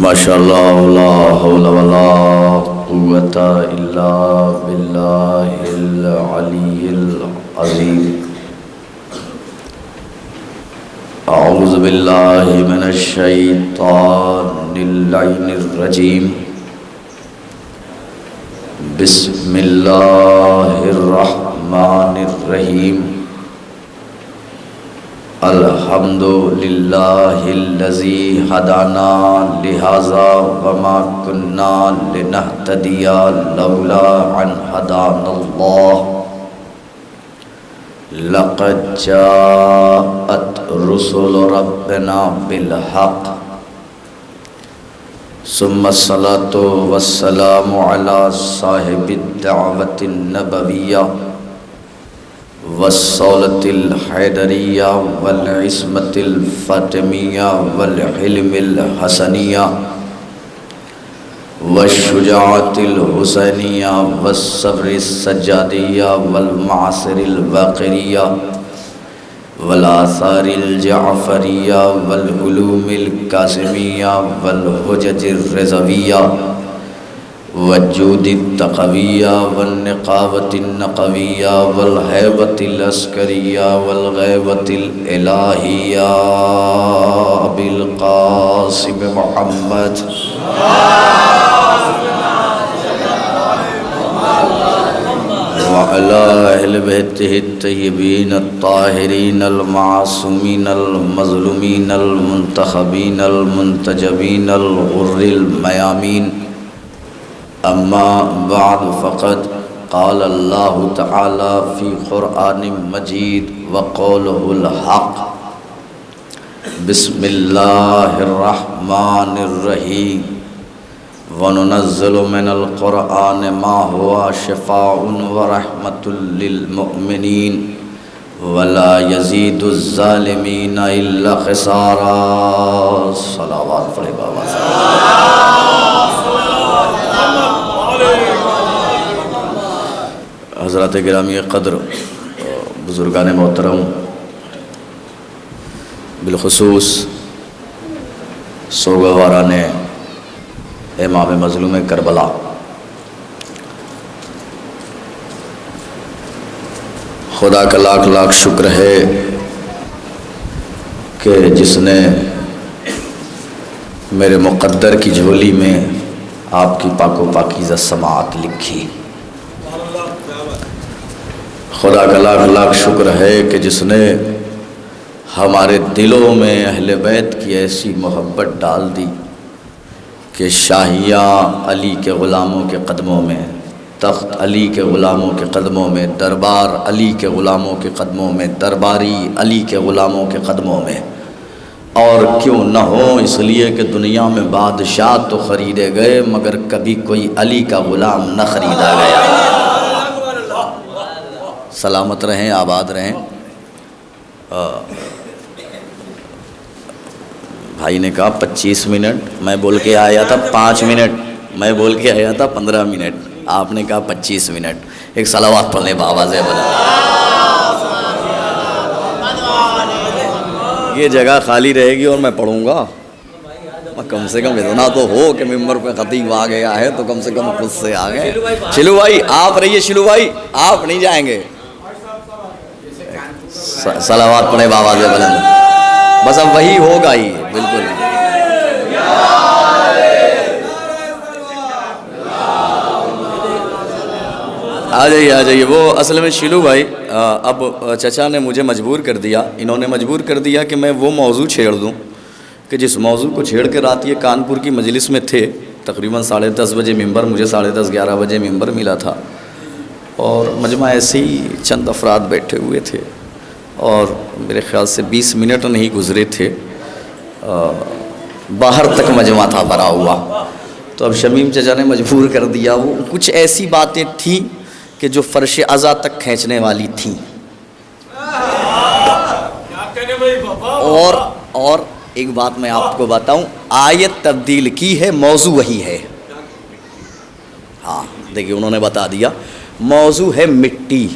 ماشاء اللہ لا حول ولا قوة الا باللہ العلی العظیم. اعوذ باللہ من الشیطان اللعین الرجیم. بسم اللہ الرحمن الرحیم. الحمد للہ الذی ہدانا لہذا وما كنا لنہتدی لولا ان ہدانا اللہ. لقد جاءت رسل ربنا بالحق ثم الصلاة والسلام على صاحب الدعوة النبوية والصولة الحیدریہ والعصمة الفاطمیہ والحلم الحسنیہ والشجاعة الحسینیہ والصبر السجادیہ والمعاصر الباقریہ والآثار الجعفریہ والعلوم القاسمیہ والحجج الرضویہ والجود التقویہ والنقاوة النقویہ والہیبة العسکریہ والغیبة الالہیہ بالقاسم محمد وعلى أهل بيته الطيبين الطاهرين المعصومين المظلومين المنتخبين المنتجبين الغر الميامين. اما بعد فقد قال الله تعالى في قرآن مجيد وقوله الحق. بسم الله الرحمن الرحيم. وننزل من القرآن ما هو شفاء ورحمة للمؤمنين ولا يزيد الظالمين إلا خسارا. صلوات پڑھے بابا. حضرات گرامی قدر، بزرگان محترم، بالخصوص سوگواران امام مظلوم کربلا، خدا کا لاکھ لاکھ شکر ہے کہ جس نے میرے مقدر کی جھولی میں آپ کی پاک و پاکیزہ سماعت لکھی. خدا کا لاکھ لاکھ شکر ہے کہ جس نے ہمارے دلوں میں اہل بیت کی ایسی محبت ڈال دی کہ شاہیاں علی کے غلاموں کے قدموں میں، تخت علی کے غلاموں کے قدموں میں، دربار علی کے غلاموں کے قدموں میں، درباری علی کے غلاموں کے قدموں میں. اور کیوں نہ ہو، اس لیے کہ دنیا میں بادشاہ تو خریدے گئے مگر کبھی کوئی علی کا غلام نہ خریدا گیا. سلامت رہیں، آباد رہیں. بھائی نے کہا 25 منٹ، میں بول کے آیا تھا 5 منٹ، میں بول کے آیا تھا 15 منٹ، آپ نے کہا 25 منٹ. ایک صلوات پڑھ لیں بآواز بلند. یہ جگہ خالی رہے گی اور میں پڑھوں گا. کم سے کم اتنا تو ہو کہ ممبر پہ خطیب آ گیا ہے تو کم سے کم خود سے آ گئے. شلو بھائی آپ رہیے، شلو بھائی آپ نہیں جائیں گے. صلوات پڑھیں بآواز بلند. بس اب وہی ہوگا ہی بالکل. آ جائیے. وہ اصل میں شیلو بھائی اب چچا نے مجھے مجبور کر دیا، انہوں نے مجبور کر دیا کہ میں وہ موضوع چھیڑ دوں کہ جس موضوع کو چھیڑ کے رات یہ کانپور کی مجلس میں تھے. تقریباً 10:30 بجے ممبر، مجھے 10:30 11 بجے ممبر ملا تھا اور مجمع ایسے ہی چند افراد بیٹھے ہوئے تھے اور میرے خیال سے 20 منٹ نہیں گزرے تھے، باہر تک مجمع تھا بھرا ہوا. تو اب شمیم چچا نے مجبور کر دیا. وہ کچھ ایسی باتیں تھیں کہ جو فرش عزا تک کھینچنے والی تھیں. اور ایک بات میں آپ کو بتاؤں، آیت تبدیل کی ہے، موضوع وہی ہے. ہاں دیکھیے انہوں نے بتا دیا موضوع ہے مٹی.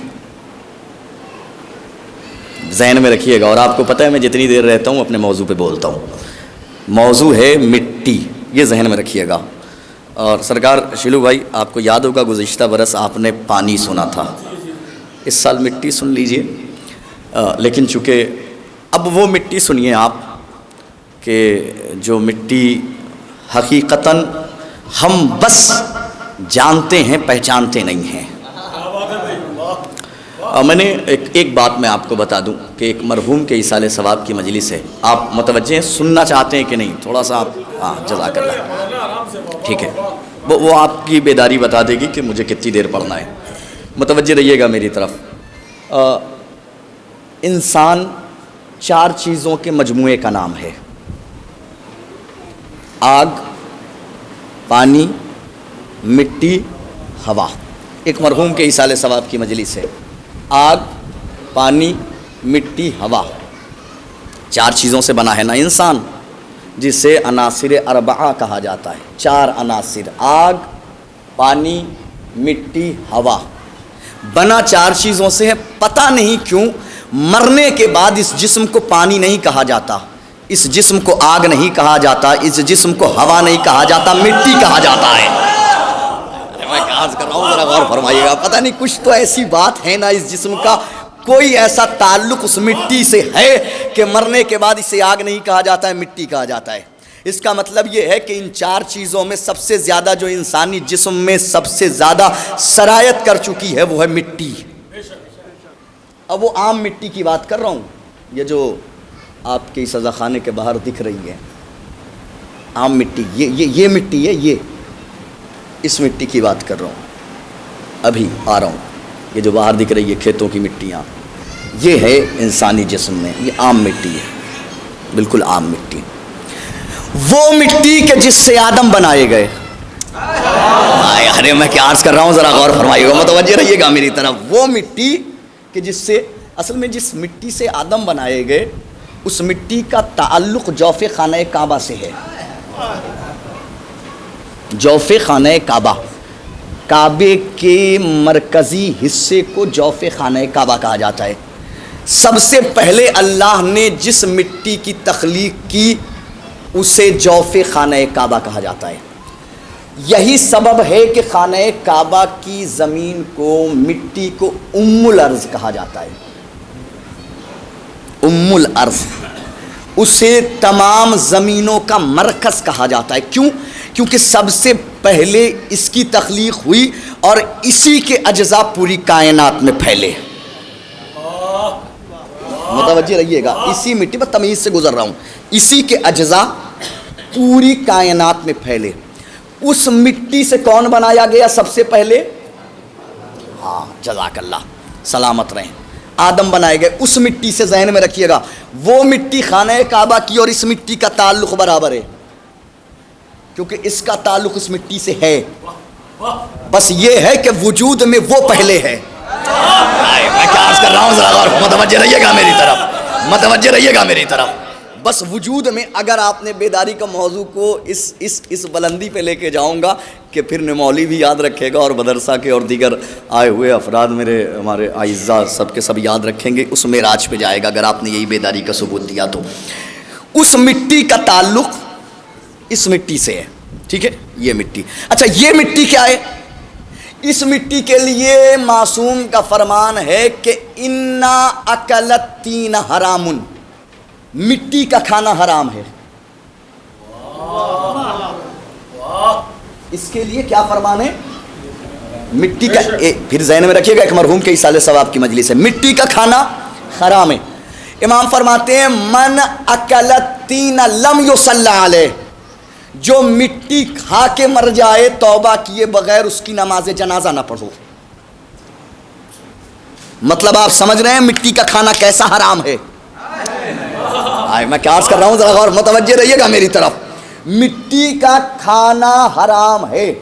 ذہن میں رکھیے گا، اور آپ کو پتہ ہے میں جتنی دیر رہتا ہوں اپنے موضوع پہ بولتا ہوں. موضوع ہے مٹی. یہ ذہن میں رکھیے گا. اور سرکار شیلو بھائی آپ کو یاد ہوگا گزشتہ برس آپ نے پانی سنا تھا, اس سال مٹی سن لیجئے. لیکن چونکہ اب وہ مٹی سنیے آپ کہ جو مٹی حقیقتاً ہم بس جانتے ہیں پہچانتے نہیں ہیں. میں نے ایک بات میں آپ کو بتا دوں کہ ایک مرحوم کے ایصال ثواب کی مجلس ہے, آپ متوجہ ہیں, سننا چاہتے ہیں کہ نہیں؟ تھوڑا سا آپ, ہاں جزاک اللہ, ٹھیک ہے, وہ آپ کی بیداری بتا دے گی کہ مجھے کتنی دیر پڑھنا ہے. متوجہ رہیے گا میری طرف. انسان 4 چیزوں کے مجموعے کا نام ہے: آگ, پانی, مٹی, ہوا. ایک مرحوم کے ایصال ثواب کی مجلس ہے. آگ, پانی, مٹی, ہوا, 4 چیزوں سے بنا ہے نا انسان, جسے عناصر اربعہ کہا جاتا ہے. 4 عناصر, آگ, پانی, مٹی, ہوا, بنا 4 چیزوں سے ہے. پتہ نہیں کیوں مرنے کے بعد اس جسم کو پانی نہیں کہا جاتا, اس جسم کو آگ نہیں کہا جاتا, اس جسم کو ہوا نہیں کہا جاتا, مٹی کہا جاتا ہے. میں عرض کر رہا ہوں, ذرا غور فرمائیے گا. پتہ نہیں کچھ تو ایسی بات ہے نا اس جسم کا, کوئی ایسا تعلق اس مٹی سے ہے کہ مرنے کے بعد اسے آگ نہیں کہا جاتا ہے, مٹی کہا جاتا ہے. اس کا مطلب یہ ہے کہ ان 4 چیزوں میں سب سے زیادہ جو انسانی جسم میں سب سے زیادہ سرایت کر چکی ہے وہ ہے مٹی. اب وہ عام مٹی کی بات کر رہا ہوں, یہ جو آپ کے سزا خانے کے باہر دکھ رہی ہے عام مٹی, یہ مٹی ہے, یہ اس مٹی کی بات کر رہا ہوں. ابھی آ رہا ہوں. یہ جو باہر دکھ رہی ہے کھیتوں کی مٹیاں, یہ ہے انسانی جسم میں, یہ عام مٹی ہے, بالکل عام مٹی. وہ مٹی کہ جس سے آدم بنائے گئے. ارے میں کیا عرض کر رہا ہوں, ذرا غور فرمائیے گا, متوجہ رہیے گا میری طرف. وہ مٹی کہ جس سے, اصل میں جس مٹی سے آدم بنائے گئے اس مٹی کا تعلق جوف خانہ کعبہ سے ہے. جوف خانہ کعبہ, کعبے کے مرکزی حصے کو جوف خانہ کعبہ کہا جاتا ہے. سب سے پہلے اللہ نے جس مٹی کی تخلیق کی اسے جوف خانہ کعبہ کہا جاتا ہے. یہی سبب ہے کہ خانہ کعبہ کی زمین کو, مٹی کو ام الارض کہا جاتا ہے. ام الارض, اسے تمام زمینوں کا مرکز کہا جاتا ہے. کیوں؟ کیونکہ سب سے پہلے اس کی تخلیق ہوئی اور اسی کے اجزاء پوری کائنات میں پھیلے. متوجہ رہیے گا, اسی مٹی پر تمیز سے گزر رہا ہوں, اسی کے اجزاء پوری کائنات میں پھیلے. اس مٹی سے کون بنایا گیا سب سے پہلے؟ ہاں جزاک اللہ, سلامت رہیں, آدم بنائے گئے. اس مٹی سے ذہن میں رکھیے گا, وہ مٹی خانہ کعبہ کی اور اس مٹی کا تعلق برابر ہے, کیونکہ اس کا تعلق اس مٹی سے ہے. بس یہ ہے کہ وجود میں وہ پہلے ہے. میں کیا عرض کر رہا ہوں, ذرا متوجہ رہیے گا میری طرف, متوجہ رہیے گا میری طرف. بس وجود میں, اگر آپ نے بیداری کا موضوع کو اس بلندی پہ لے کے جاؤں گا کہ پھر نمولی بھی یاد رکھے گا اور مدرسہ کے اور دیگر آئے ہوئے افراد ہمارے اعزاء سب کے سب یاد رکھیں گے, اس معراج پہ جائے گا اگر آپ نے یہی بیداری کا ثبوت دیا تو. اس مٹی کا تعلق اس مٹی سے ہے, ٹھیک ہے, یہ مٹی. اچھا یہ مٹی کیا ہے؟ اس مٹی کے لیے معصوم کا فرمان ہے کہ انا اکلت تین حرام, مٹی کا کھانا حرام ہے. اس کے لیے کیا فرمان ہے؟ مٹی کا, پھر ذہن میں رکھیے گا, ایک مرحوم کے ایصال ثواب کی مجلس ہے, مٹی کا کھانا حرام ہے. امام فرماتے ہیں من اکلت تین لم یصلی علیہ, جو مٹی کھا کے مر جائے توبہ کیے بغیر اس کی نماز جنازہ نہ پڑھو. مطلب آپ سمجھ رہے ہیں مٹی کا کھانا کیسا حرام ہے؟ میں کیا عرض کر رہا ہوں, ذرا غور, متوجہ رہیے گا میری طرف. مٹی کا کھانا حرام ہے.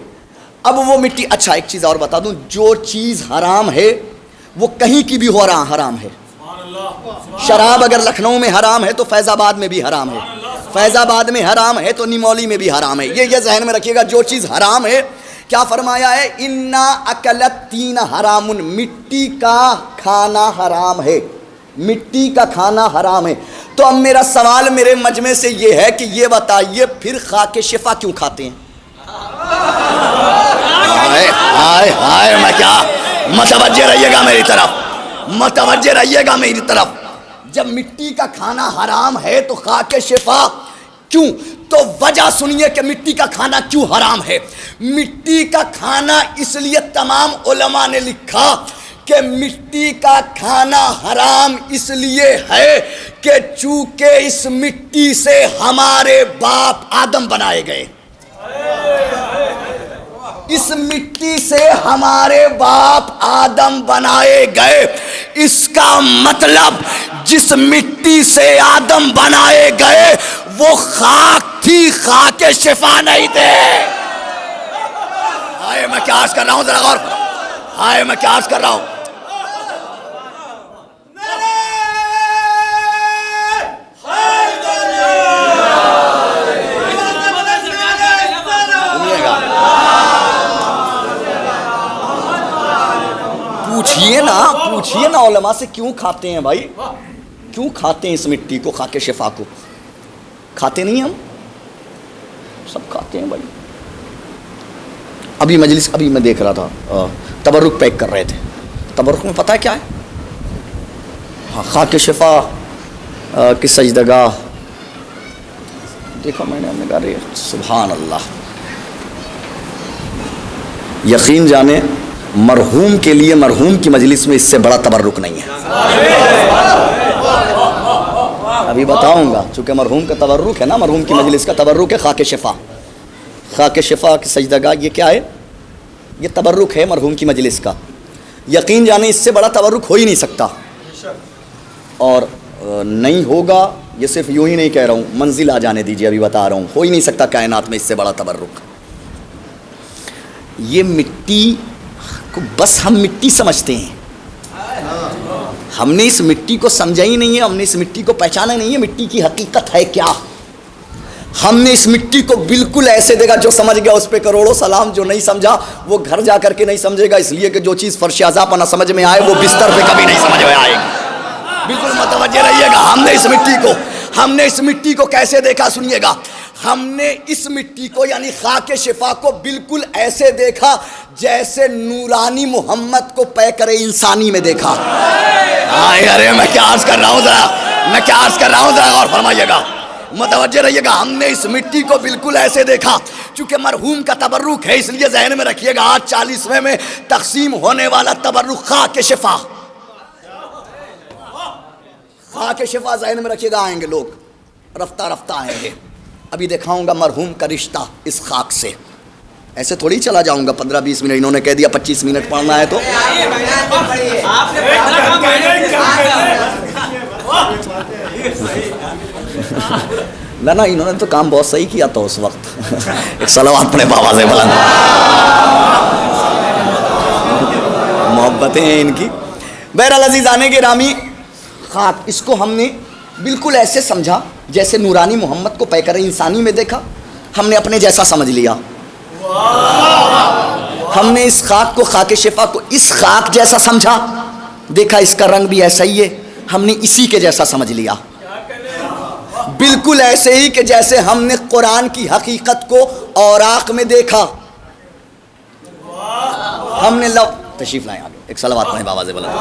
اب وہ مٹی, اچھا ایک چیز اور بتا دوں, جو چیز حرام ہے وہ کہیں کی بھی ہو رہا حرام ہے. شراب اگر لکھنؤ میں حرام ہے تو فیض آباد میں بھی حرام ہے, فیض آباد میں حرام ہے تو نیمولی میں بھی حرام ہے. یہ ذہن میں رکھیے گا, جو چیز حرام ہے, کیا فرمایا ہے؟ انا اکلت تین حرام, مٹی کا کھانا حرام ہے, مٹی کا کھانا حرام ہے. تو اب میرا سوال میرے مجمع سے یہ ہے کہ یہ بتائیے پھر خاک شفا کیوں کھاتے ہیں؟ ہائے میں کیا، متوجہ رہیے گا میری طرف، متوجہ رہیے گا میری طرف۔ جب مٹی کا کھانا حرام ہے تو خاک شفا کیوں؟ تو وجہ سنیے کہ مٹی کا کھانا کیوں حرام ہے۔ مٹی کا کھانا اس لیے تمام علماء نے لکھا کہ مٹی کا کھانا حرام اس لیے ہے کہ چونکہ اس مٹی سے ہمارے باپ آدم بنائے گئے، اس مٹی سے ہمارے باپ آدم بنائے گئے۔ اس کا مطلب جس مٹی سے آدم بنائے گئے وہ خاک تھی، خاک شفا نہیں تھے۔ ہائے میں کیا عرض کر رہا ہوں، ذرا غور کرو، ہائے میں کیا عرض کر رہا ہوں۔ پوچھئے نا علماء سے کیوں کھاتے ہیں بھائی، کیوں کھاتے ہیں اس مٹی کو، خاک شفا کو؟ کھاتے نہیں ہم، سب کھاتے ہیں بھائی۔ ابھی مجلس، ابھی میں دیکھ رہا تھا تبرک پیک کر رہے تھے، تبرک میں پتہ ہے کیا ہے؟ خاک شفا کی سجدگاہ، دیکھا میں نے، ہم نے کہا رہے سبحان اللہ۔ یقین جانے مرحوم کے لیے مرحوم کی مجلس میں اس سے بڑا تبرک نہیں ہے۔ ابھی بتاؤں گا، چونکہ مرحوم کا تبرک ہے نا، مرحوم کی مجلس کا تبرک ہے خاک شفا، خاک شفا کی سجدگاہ۔ یہ کیا ہے؟ یہ تبرک ہے مرحوم کی مجلس کا۔ یقین جانے اس سے بڑا تبرک ہو ہی نہیں سکتا، اور نہیں ہوگا، یہ صرف یوں ہی نہیں کہہ رہا ہوں، منزل آ جانے دیجیے، ابھی بتا رہا ہوں، ہو ہی نہیں سکتا کائنات میں اس سے بڑا تبرک۔ یہ مٹی کو بس ہم مٹی سمجھتے ہیں، ہم نے اس مٹی کو سمجھا ہی نہیں ہے، ہم نے اس مٹی کو پہچانا نہیں ہے، مٹی کی حقیقت ہے کیا۔ ہم نے اس مٹی کو بالکل ایسے دیکھا، جو سمجھ گیا اس پہ کروڑوں سلام، جو نہیں سمجھا وہ گھر جا کر کے نہیں سمجھے گا، اس لیے کہ جو چیز فرش اعضاء پر نہ سمجھ میں آئے وہ بستر پہ کبھی نہیں سمجھ میں آئے گی۔ بالکل متوجہ رہیے گا۔ ہم نے اس مٹی کو کیسے دیکھا سنیے گا۔ ہم نے اس مٹی کو یعنی خاک شفا کو بالکل ایسے دیکھا جیسے نورانی محمد کو پیکر انسانی میں دیکھا۔ ارے میں کیا عرض کر رہا ہوں، ذرا غور فرمائیے گا، متوجہ رہیے گا۔ ہم نے اس مٹی کو بالکل ایسے دیکھا، چونکہ مرحوم کا تبرک ہے، اس لیے ذہن میں رکھیے گا آج 40ویں میں تقسیم ہونے والا تبرک خاک شفا، خاک شفا ذہن میں رکھیے گا۔ آئیں گے لوگ، رفتہ رفتہ آئیں گے۔ ابھی دکھاؤں گا مرحوم کا رشتہ اس خاک سے، ایسے تھوڑی چلا جاؤں گا 15-20 منٹ، انہوں نے کہہ دیا 25 منٹ پڑھنا ہے تو نہ انہوں نے تو کام بہت صحیح کیا تھا اس وقت۔ ایک صلوات پڑھے بابا سے بلند، محبتیں ہیں ان کی۔ بہرحال عزیزان گرامی، خاک اس کو ہم نے بالکل ایسے سمجھا جیسے نورانی محمد کو پیکر انسانی میں دیکھا، ہم نے اپنے جیسا سمجھ لیا۔ ہم نے اس خاک کو، خاک شفا کو اس خاک جیسا سمجھا، دیکھا اس کا رنگ بھی ایسا ہی ہے، ہم نے اسی کے جیسا سمجھ لیا۔ بالکل ایسے ہی کہ جیسے ہم نے قرآن کی حقیقت کو اوراق میں دیکھا، ہم نے تشریف لائیں آگے، ایک صلوات پڑھیں بابا سے بلند۔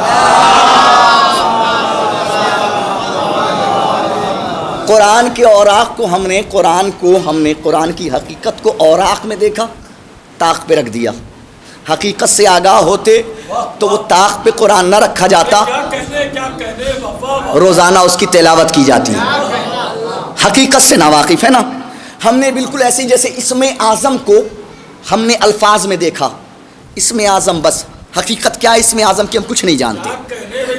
قرآن کے اوراق کو ہم نے قرآن کی حقیقت کو اوراق میں دیکھا، طاق پہ رکھ دیا۔ حقیقت سے آگاہ ہوتے تو وہ طاق پہ قرآن نہ رکھا جاتا، روزانہ اس کی تلاوت کی جاتی۔ حقیقت سے ناواقف ہے نا۔ ہم نے بالکل ایسے جیسے اسم اعظم کو ہم نے الفاظ میں دیکھا، اسم اعظم بس، حقیقت کیا ہے اسم اعظم کی ہم کچھ نہیں جانتے،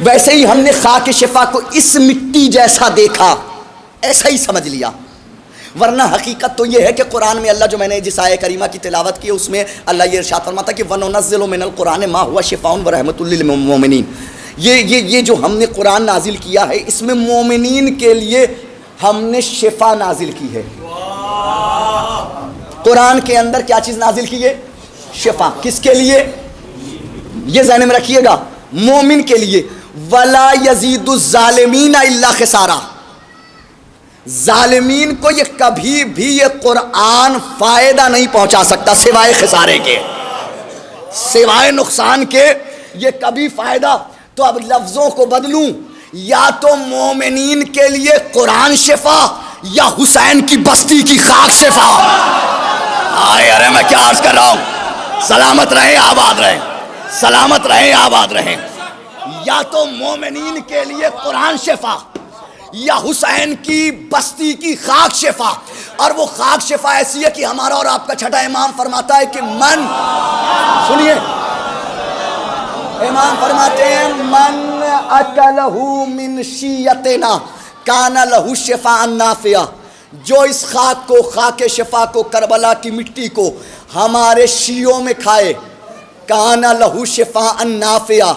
ویسے ہی ہم نے خاک شفا کو اس مٹی جیسا دیکھا، ایسا ہی سمجھ لیا۔ ورنہ حقیقت تو یہ ہے کہ قرآن میں اللہ، جو میں نے جس آیہ کریمہ کی تلاوت کی اس میں اللہ یہ ارشاد فرماتا کہ وَنُنَزِّلُ مِنَ الْقُرْآنِ مَا هُوَ شِفَاءٌ وَرَحْمَةٌ لِّلْمُؤْمِنِينَ۔ یہ جو ہم نے قرآن نازل کیا ہے، اس میں مومنین کے لیے ہم نے شفا نازل کی ہے۔ قرآن کے اندر کیا چیز نازل کی ہے؟ شفا۔ کس کے لیے؟ یہ ذہن میں رکھیے گا، مومن کے لیے۔ وَلَا يَزِيدُ الظَّالِمِينَ إِلَّا خِسَارًا۔ ظالمین کو یہ کبھی بھی یہ قرآن فائدہ نہیں پہنچا سکتا سوائے خسارے کے، سوائے نقصان کے یہ کبھی فائدہ. تو اب لفظوں کو بدلوں، یا تو مومنین کے لیے قرآن شفا یا حسین کی بستی کی خاک شفا. ارے میں کیا عرض کر رہا ہوں، سلامت رہیں آباد رہیں، سلامت رہیں آباد رہیں. یا تو مومنین کے لیے قرآن شفا یا حسین کی بستی کی خاک شفا. اور وہ خاک شفا ایسی ہے کہ ہمارا اور آپ کا چھٹا امام فرماتا ہے کہ من، سنیے امام فرماتے ہیں من اکلہ من شیعتنا کان لہ شفاء نافعہ، جو اس خاک کو، خاک شفا کو، کربلا کی مٹی کو ہمارے شیعوں میں کھائے، کان لہ شفاء نافعہ،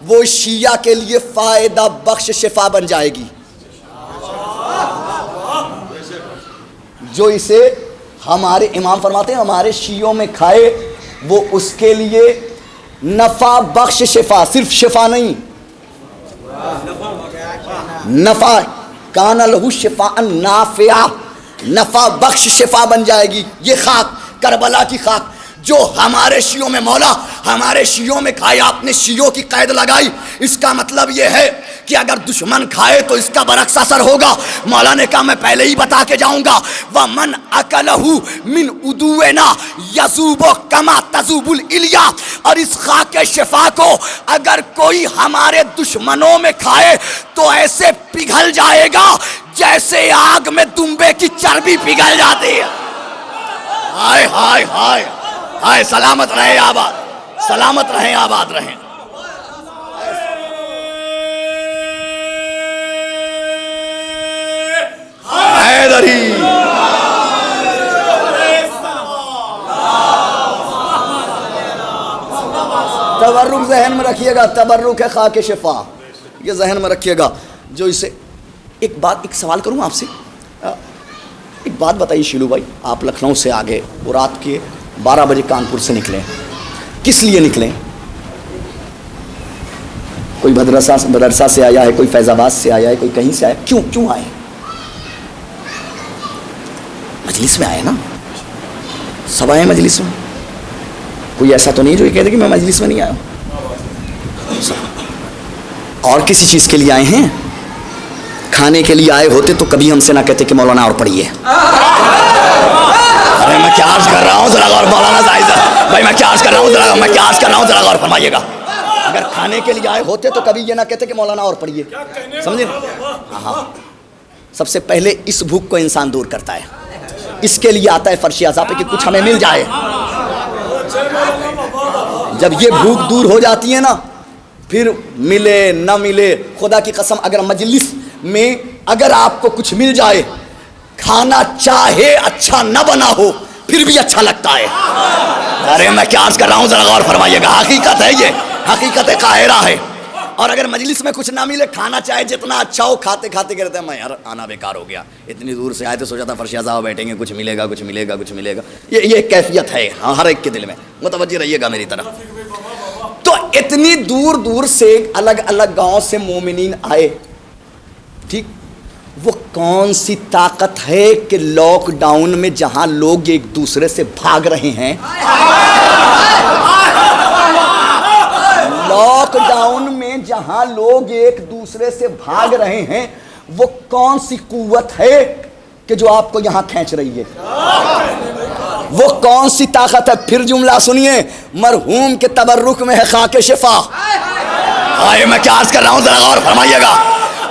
وہ شیعہ کے لیے فائدہ بخش شفا بن جائے گی. جو اسے ہمارے امام فرماتے ہیں ہمارے شیعوں میں کھائے، وہ اس کے لیے نفع بخش شفا، صرف شفا نہیں، نفع، کان لہ شفاء نافعہ، نفع بخش شفا بن جائے گی. یہ خاک، کربلا کی خاک جو ہمارے شیعوں میں، مولا ہمارے شیعوں میں کھائے. آپ نے شیعوں کی قید لگائی، اس کا مطلب یہ ہے کہ اگر دشمن کھائے تو اس کا برعکس اثر ہوگا. مولا نے کہا میں پہلے ہی بتا کے جاؤں گا، وَمَنْ أَكَلَهُ مِنْ عُدُوِّنَا يَذُوبُ كَمَا تَذُوبُ الْإِلْيَا. اور اس خاک شفا کو اگر کوئی ہمارے دشمنوں میں کھائے تو ایسے پگھل جائے گا جیسے آگ میں دمبے کی چربی پگھل جاتی ہے. ہائے ہائے ہائے ہائے، سلامت رہے آباد، سلامت رہیں آباد رہیں. حیدری تبرک ذہن میں رکھیے گا، تبرک ہے خاک شفا، یہ ذہن میں رکھیے گا. جو اسے ایک سوال کروں آپ سے، ایک بات بتائیے شیلو بھائی، آپ لکھنؤ سے آگے وہ رات کے 12 بجے کانپور سے نکلیں، کس لیے نکلیں؟ کوئی مدرسہ سے آیا ہے، کوئی فیض آباد سے آیا ہے، کوئی کہیں سے آیا، کیوں آئے؟ مجلس میں آئے نا، سب آئے مجلس میں. کوئی ایسا تو نہیں جو یہ کہتے کہ میں مجلس میں نہیں آیا ہوں. اور کسی چیز کے لیے آئے ہیں؟ کھانے کے لیے آئے ہوتے تو کبھی ہم سے نہ کہتے کہ مولانا اور پڑھیے. ارے میں کیا عرض کر رہا ہوں ذرا غور، مولانا زائدہ بھائی میں کیا عرض کر رہا ہوں ذرا غور فرمائیے گا. اگر کھانے کے لیے آئے ہوتے تو کبھی یہ نہ کہتے کہ مولانا اور پڑھیے. سمجھے؟ ہاں، سب سے پہلے اس بھوک کو انسان دور کرتا ہے، اس کے لیے آتا ہے فرش اعضا پہ کہ کچھ ہمیں مل جائے. جب یہ بھوک دور ہو جاتی ہے نا، پھر ملے نہ ملے، خدا کی قسم اگر مجلس میں اگر آپ کو کچھ مل جائے، کھانا چاہے اچھا نہ بنا ہو پھر بھی اچھا لگتا ہے. ارے میں کیا عرض کر رہا ہوں ذرا غور فرمائیے گا، حقیقت ہے، یہ حقیقت قاہرہ ہے. اور اگر مجلس میں کچھ نہ ملے، کھانا چاہے جتنا اچھا ہو، کھاتے کھاتے کہتے ہیں میں یار آنا بیکار ہو گیا، اتنی دور سے آئے تو سوچا تھا فرش اعضا بیٹھیں گے، کچھ ملے گا کچھ ملے گا کچھ ملے گا. یہ کیفیت ہے ہر ایک کے دل میں، متوجہ رہیے گا میری طرف. تو اتنی دور دور سے الگ الگ گاؤں سے مومنین آئے، ٹھیک. وہ کون سی طاقت ہے کہ لاک ڈاؤن میں جہاں لوگ ایک دوسرے سے بھاگ رہے ہیں، لاک ڈاؤن میں جہاں لوگ ایک دوسرے سے بھاگ رہے ہیں، وہ کون سی قوت ہے کہ جو آپ کو یہاں کھینچ رہی ہے؟ وہ کون سی طاقت ہے؟ پھر جملہ سنیے، مرحوم کے تبرک میں ہے خاک شفا. آئے میں کیا عرض کر رہا ہوں ذرا غور فرمائیے گا.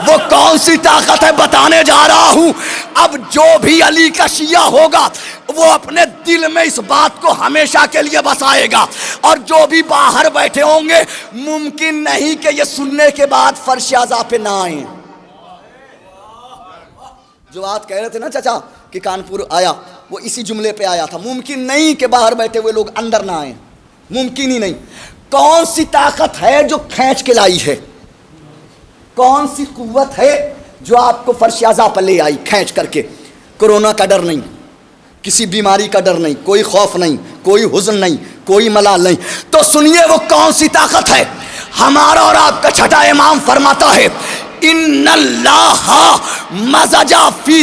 وہ کون سی طاقت ہے بتانے جا رہا ہوں. اب جو بھی علی کا شیعہ ہوگا وہ اپنے دل میں اس بات کو ہمیشہ کے لیے بسائے گا، اور جو بھی باہر بیٹھے ہوں گے ممکن نہیں کہ یہ سننے کے بعد فرش اعضا پہ نہ آئیں. جو بات کہہ رہے تھے نا چچا کہ کانپور آیا، وہ اسی جملے پہ آیا تھا. ممکن نہیں کہ باہر بیٹھے ہوئے لوگ اندر نہ آئیں، ممکن ہی نہیں. کون سی طاقت ہے جو کھینچ کے لائی ہے؟ کون سی قوت ہے جو آپ کو فرش اعضا پر لے آئی کھینچ کر کے؟ کورونا کا ڈر نہیں، کسی بیماری کا ڈر نہیں، کوئی خوف نہیں، کوئی حزن نہیں، کوئی ملال نہیں. تو سنیے وہ کون سی طاقت ہے. ہمارا اور آپ کا چھٹا امام فرماتا ہے ان اللہ مزج فی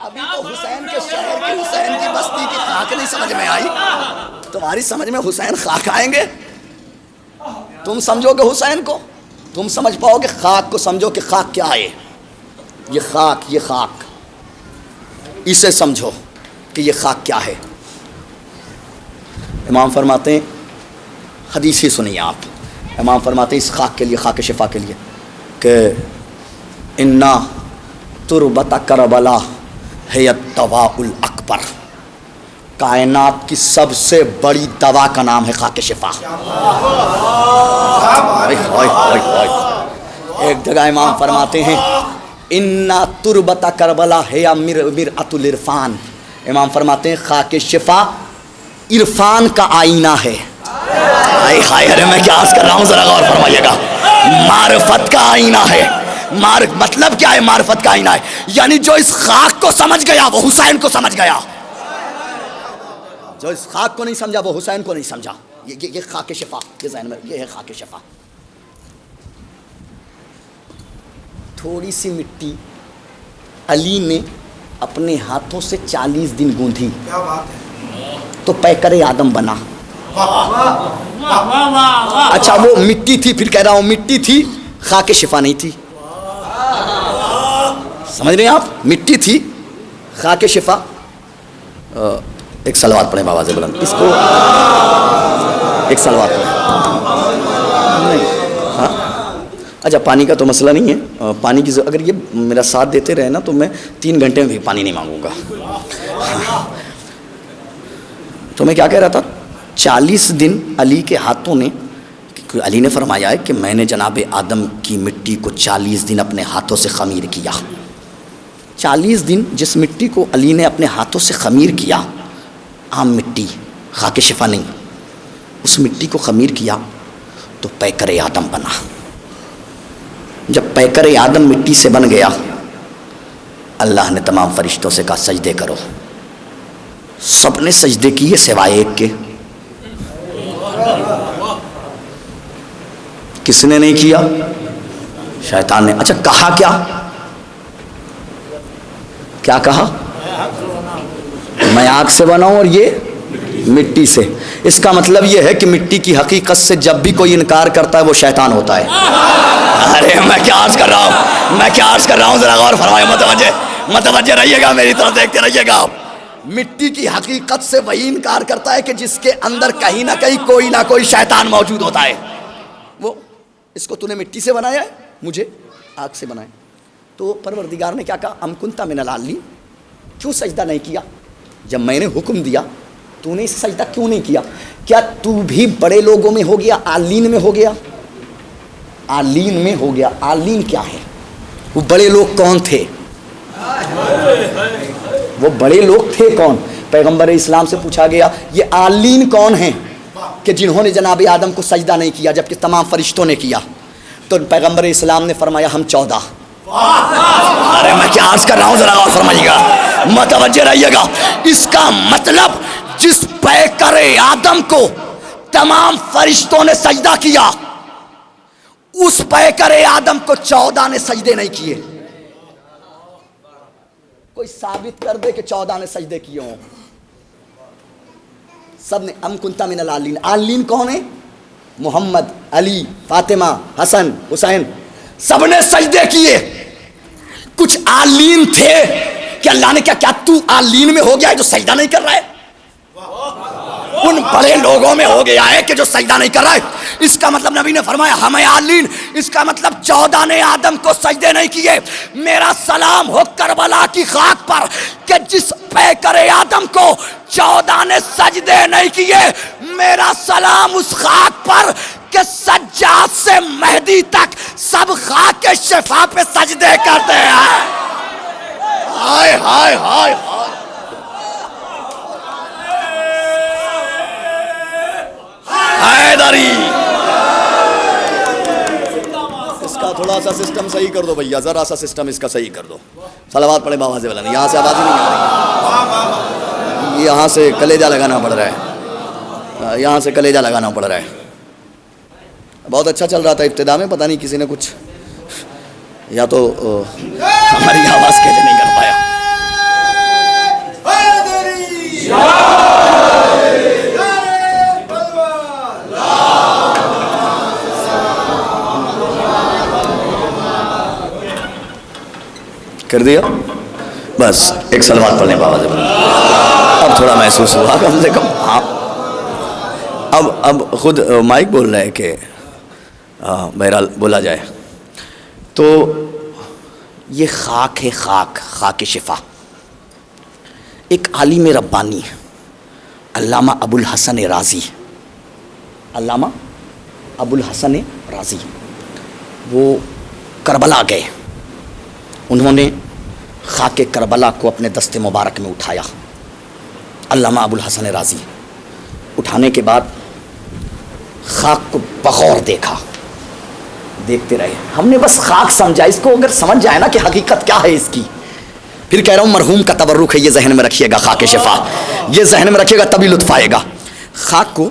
ابھی تو حسین کے شہر کی، حسین کی بستی کی خاک نہیں سمجھ میں آئی، تمہاری سمجھ میں حسین خاک آئیں گے؟ تم سمجھو گے حسین کو، تم سمجھ پاؤ گے خاک کو، سمجھو کہ خاک کیا ہے، یہ خاک، یہ خاک، اسے سمجھو کہ یہ خاک کیا ہے۔ امام فرماتے ہیں، حدیث ہی سنیے آپ، امام فرماتے ہیں اس خاک کے لیے، خاک شفا کے لیے، کہ انا تربت کربلا ہے الدواء الاکبر، کائنات کی سب سے بڑی دوا کا نام ہے خاک شفا۔ ایک جگہ امام فرماتے ہیں انا تربت کربلا ہے مرآت العرفان، امام فرماتے ہیں خاک شفا عرفان کا آئینہ ہے۔ ہائے ہائے، ارے میں کیا عرض کر رہا ہوں، ذرا غور فرمائیے گا، معرفت کا آئینہ ہے۔ مطلب کیا ہے معرفت کا آئینہ ہے؟ یعنی جو اس خاک کو سمجھ گیا وہ حسین کو سمجھ گیا، جو اس خاک کو نہیں سمجھا وہ حسین کو نہیں سمجھا۔ یہ خاک شفا، یہ ذہن میں، یہ ہے خاک شفا۔ تھوڑی سی مٹی علی نے اپنے ہاتھوں سے 40 دن گوندھی تو پیکر آدم بنا۔ اچھا وہ مٹی تھی، پھر کہہ رہا ہوں مٹی تھی، خاک شفا نہیں تھی، سمجھ رہے ہیں آپ؟ مٹی تھی، خاک شفا۔ ایک صلوات پڑھیں بابا سے بلند، اس کو ایک صلوات پڑھیں۔ ہاں اچھا، پانی کا تو مسئلہ نہیں ہے، پانی کی اگر یہ میرا ساتھ دیتے رہے نا تو میں 3 گھنٹے میں بھی پانی نہیں مانگوں گا۔ تو میں کیا کہہ رہا تھا، 40 دن علی کے ہاتھوں نے، علی نے فرمایا ہے کہ میں نے جناب آدم کی مٹی کو 40 دن اپنے ہاتھوں سے خمیر کیا۔ 40 دن جس مٹی کو علی نے اپنے ہاتھوں سے خمیر کیا، عام مٹی، خاک شفا نہیں، اس مٹی کو خمیر کیا تو پیکر آدم بنا۔ جب پیکر آدم مٹی سے بن گیا، اللہ نے تمام فرشتوں سے کہا سجدے کرو، سب نے سجدے کیے سوائے ایک کے۔ کس نے نہیں کیا؟ شیطان نے۔ اچھا کہا کیا؟ کیا کہا؟ میں آگ سے بنا ہوں اور یہ مٹی سے۔ اس کا مطلب یہ ہے کہ مٹی کی حقیقت سے جب بھی کوئی انکار کرتا ہے وہ شیطان ہوتا ہے۔ ارے میں کیا عرض کر رہا ہوں، میں کیا عرض کر رہا ہوں، ذرا غور فرمائے، متوجہ رہیے گا، میری طرف دیکھتے رہیے گا آپ۔ مٹی کی حقیقت سے وہی انکار کرتا ہے کہ جس کے اندر کہیں نہ کہیں کوئی نہ کوئی شیطان موجود ہوتا ہے۔ وہ اس کو تو نے مٹی سے بنایا ہے، مجھے آگ سے بنایا۔ تو پروردگار نے کیا کہا، ام کنت من العالین، کیوں سجدہ نہیں کیا؟ جب میں نے حکم دیا تو نے سجدہ کیوں نہیں کیا؟ کیا تو بھی بڑے لوگوں میں ہو گیا، عالین میں ہو گیا؟ عالین میں ہو گیا۔ عالین کیا ہے؟ وہ بڑے لوگ کون تھے؟ وہ بڑے لوگ تھے کون؟ پیغمبر اسلام سے پوچھا گیا یہ عالین کون ہیں کہ جنہوں نے جناب آدم کو سجدہ نہیں کیا جبکہ تمام فرشتوں نے کیا؟ تو پیغمبر اسلام نے فرمایا ہم 14۔ ارے میں کیا عرض کر رہا ہوں، ذرا غور فرمائیے گا، متوجہ رہیے گا۔ اس کا مطلب جس پیکر آدم کو تمام فرشتوں نے سجدہ کیا، اس پیکر آدم کو 14 نے سجدے نہیں کیے۔ کوئی ثابت کر دے کہ 14 نے سجدے کیے ہوں۔ سب نے ام کنت من العالین۔ عالین کون ہے؟ محمد، علی، فاطمہ، حسن، حسین، سب نے سجدے کیے۔ کچھ عالین تھے کہ اللہ نے کیا تو عالین میں ہو گیا ہے جو سجدہ نہیں کر رہا ہے؟ ان بڑے لوگوں میں ہو گیا ہے کہ جو سجدہ نہیں کر رہا ہے۔ اس کا مطلب نبی نے فرمایا ہمیں عالین، اس کا مطلب 14 نے آدم کو سجدے نہیں کیے۔ میرا سلام ہو کربلا کی خاک پر کہ جس پیکر آدم کو 14 نے سجدے نہیں کیے۔ میرا سلام اس خاک پر کہ سجاد سے مہدی تک سب خاک کے شفا پہ سجدے کرتے ہیں۔ ہائے ہائے ہائے حیدری، اس کا تھوڑا سا سسٹم صحیح کر دو بھیا، ذرا سا سسٹم اس کا صحیح کر دو۔ صلوات پڑھے بابا سے بلند، یہاں سے آواز ہی نہیں آ رہی، یہاں سے کلیجہ لگانا پڑ رہا ہے، یہاں سے کلیجہ لگانا پڑ رہا ہے۔ بہت اچھا چل رہا تھا ابتدا میں، پتہ نہیں کسی نے کچھ یا تو ہماری آواز کیسے نہیں کر پایا۔ کر دیا بس ایک سلوات پڑھنے بابا سے اب تھوڑا محسوس ہوا کم سے کم. ہاں اب خود مائک بول رہا ہے کہ بہرحال بولا جائے. تو یہ خاک ہے، خاک شفا. ایک عالم ربانی علامہ ابو الحسن رازی، علامہ ابو الحسن رازی، وہ کربلا گئے. انہوں نے خاک کربلا کو اپنے دست مبارک میں اٹھایا. علامہ ابو الحسن رازی اٹھانے کے بعد خاک کو بغور دیکھتے رہے. ہم نے بس خاک سمجھا، اس کو اگر سمجھ جائے نا کہ حقیقت کیا ہے اس کی، پھر کہہ رہا ہوں مرحوم کا تبرک ہے، یہ ذہن میں رکھیے گا. خاک شفا یہ ذہن میں رکھیے گا تبھی لطف آئے گا. خاک کو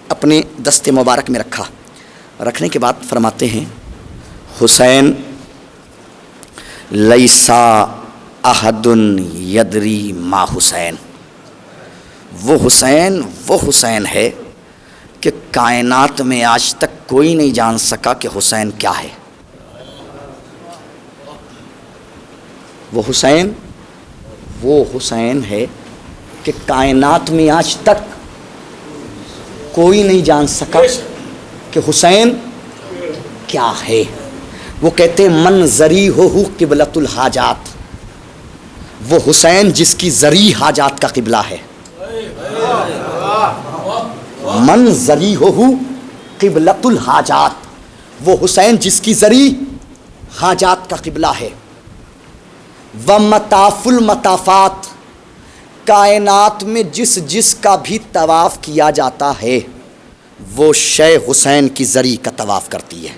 اپنے دست مبارک میں رکھا. رکھنے کے بعد فرماتے ہیں حسین لیسا احد یدری ما حسین. وہ حسین ہے کہ کائنات میں آج تک کوئی نہیں جان سکا کہ حسین کیا ہے. وہ حسین ہے کہ کائنات میں آج تک کوئی نہیں جان سکا کہ حسین کیا ہے. وہ کہتے ہیں من زری ہو قبلۃ الحاجات. وہ حسین جس کی زری حاجات کا قبلہ ہے. من زری ہو قبلۃ الحاجات. وہ حسین جس کی زری حاجات کا قبلہ ہے. ومطاف المطافات. کائنات میں جس کا بھی طواف کیا جاتا ہے وہ شے حسین کی زری کا طواف کرتی ہے.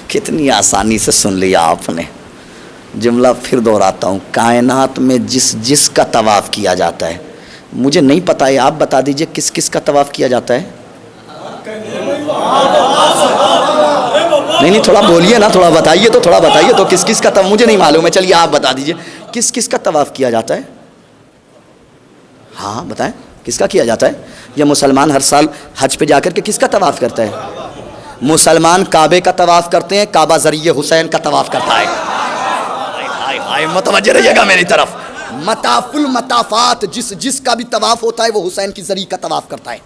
کتنی آسانی سے سن لیا آپ نے. جملہ پھر دہراتا ہوں، کائنات میں جس کا طواف کیا جاتا ہے. مجھے نہیں پتہ ہے، آپ بتا دیجئے کس کا طواف کیا جاتا ہے. نہیں تھوڑا بولیے نا، تھوڑا بتائیے تو کس کا طواف. مجھے نہیں معلوم ہے، چلیے آپ بتا دیجئے کس کا طواف کیا جاتا ہے. ہاں بتائیں کس کا کیا جاتا ہے. یا مسلمان ہر سال حج پہ جا کر کے کس کا طواف کرتا ہے. مسلمان کعبے کا طواف کرتے ہیں، کعبہ ذریعہ حسین کا طواف کرتا ہے. متوجہ رہیے گا میری طرف. مطاف المطافات جس کا بھی طواف ہوتا ہے وہ حسین کی زری کا طواف کرتا ہے.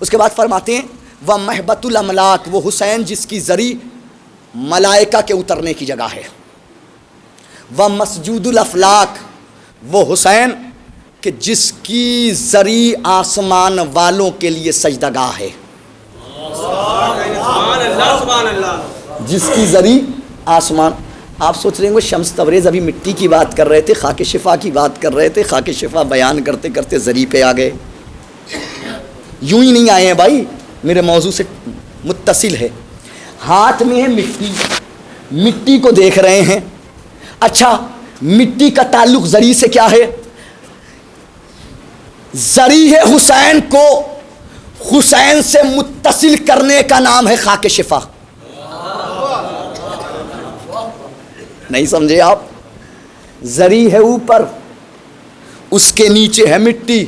اس کے بعد فرماتے ہیں وہ محبت الاملاک. وہ حسین جس کی زری ملائکہ کے اترنے کی جگہ ہے. وہ مسجود الافلاک. وہ حسین کہ جس کی زری آسمان والوں کے لیے سجدہ گاہ ہے. جس کی زری آسمان. آپ سوچ رہے ہیں وہ شمس تبریز ابھی مٹی کی بات کر رہے تھے، خاک شفا کی بات کر رہے تھے. خاک شفا بیان کرتے کرتے زری پہ آ گئے. یوں ہی نہیں آئے ہیں بھائی، میرے موضوع سے متصل ہے. ہاتھ میں ہے مٹی کو دیکھ رہے ہیں. اچھا مٹی کا تعلق زری سے کیا ہے؟ زری ہے حسین کو حسین سے متصل کرنے کا نام ہے خاک شفا. نہیں سمجھے آپ؟ زری ہے اوپر، اس کے نیچے ہے مٹی،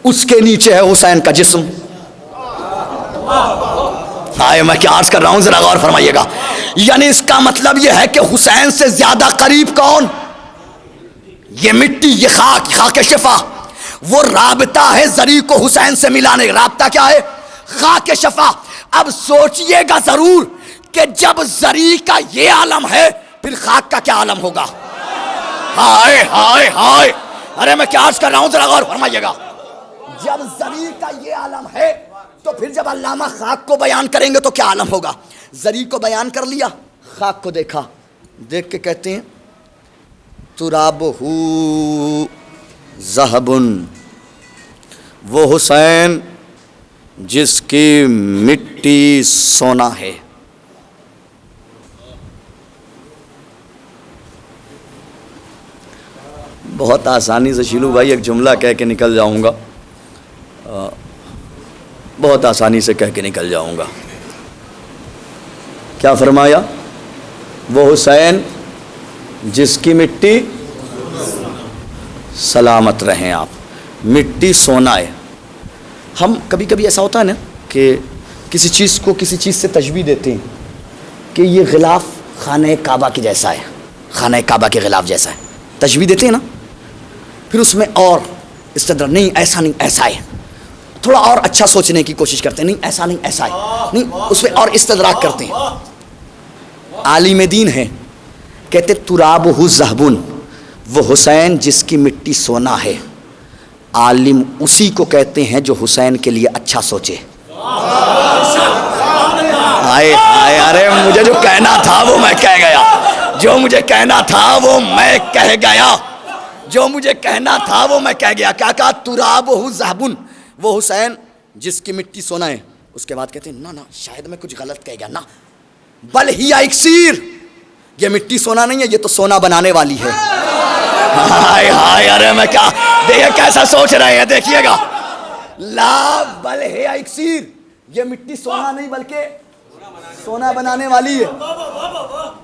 اس کے نیچے ہے حسین کا جسم. میں کیا عرض کر رہا ہوں ذرا غور فرمائیے گا. یعنی اس کا مطلب یہ ہے کہ حسین سے زیادہ قریب کون؟ یہ مٹی، یہ خاک شفا. وہ رابطہ ہے زری کو حسین سے ملانے. رابطہ کیا ہے؟ خاک شفا. اب سوچئے گا ضرور کہ جب زری کا یہ عالم ہے پھر خاک کا کیا عالم ہوگا. ہائے ہائے ہائے. ارے میں کیا عرض کر رہا ہوں ذرا غور فرمائیے گا. جب زری کا یہ عالم ہے تو پھر جب علامہ خاک کو بیان کریں گے تو کیا عالم ہوگا. زری کو بیان کر لیا، خاک کو دیکھا، دیکھ کے کہتے ہیں ترابہ ذہب. وہ حسین جس کی مٹی سونا ہے. بہت آسانی سے شیلو بھائی ایک جملہ کہہ کے نکل جاؤں گا، بہت آسانی سے کہہ کے نکل جاؤں گا. کیا فرمایا؟ وہ حسین جس کی مٹی سلامت رہیں آپ. مٹی سونا ہے. ہم کبھی کبھی ایسا ہوتا ہے نا کہ کسی چیز کو کسی چیز سے تشبیہ دیتے ہیں کہ یہ غلاف خانہ کعبہ کے جیسا ہے, خانہ کعبہ کے غلاف جیسا ہے, تشبیہ دیتے ہیں نا. پھر اس میں اور استدراک, نہیں ایسا نہیں ایسا ہے, تھوڑا اور اچھا سوچنے کی کوشش کرتے ہیں, نہیں ایسا نہیں ایسا ہے, نہیں اس میں اور استدراک کرتے ہیں. عالم دین ہے, کہتے ترابہ ذہبن, وہ حسین جس کی مٹی سونا ہے. عالم اسی کو کہتے ہیں جو حسین کے لیے اچھا سوچے. آئے آئے, ارے مجھے جو کہنا تھا وہ میں کہہ گیا, جو مجھے کہنا تھا وہ میں کہہ گیا, جو مجھے کہنا تھا وہ میں کہہ گیا. کیا کہا؟ ترابہ ذہبن, وہ حسین جس کی مٹی سونا ہے. اس کے بعد کہتے ہیں نا شاید میں کچھ غلط کہہ گیا, نا بل ہی اکسیر, یہ مٹی سونا نہیں ہے, یہ تو سونا بنانے والی ہے. ہائے ہائے, ارے میں کیا, دیکھیے کیسا سوچ رہے ہیں, دیکھیے گا. لا بل ہے اکسیر, یہ مٹی سونا نہیں بلکہ سونا بنانے والی ہے.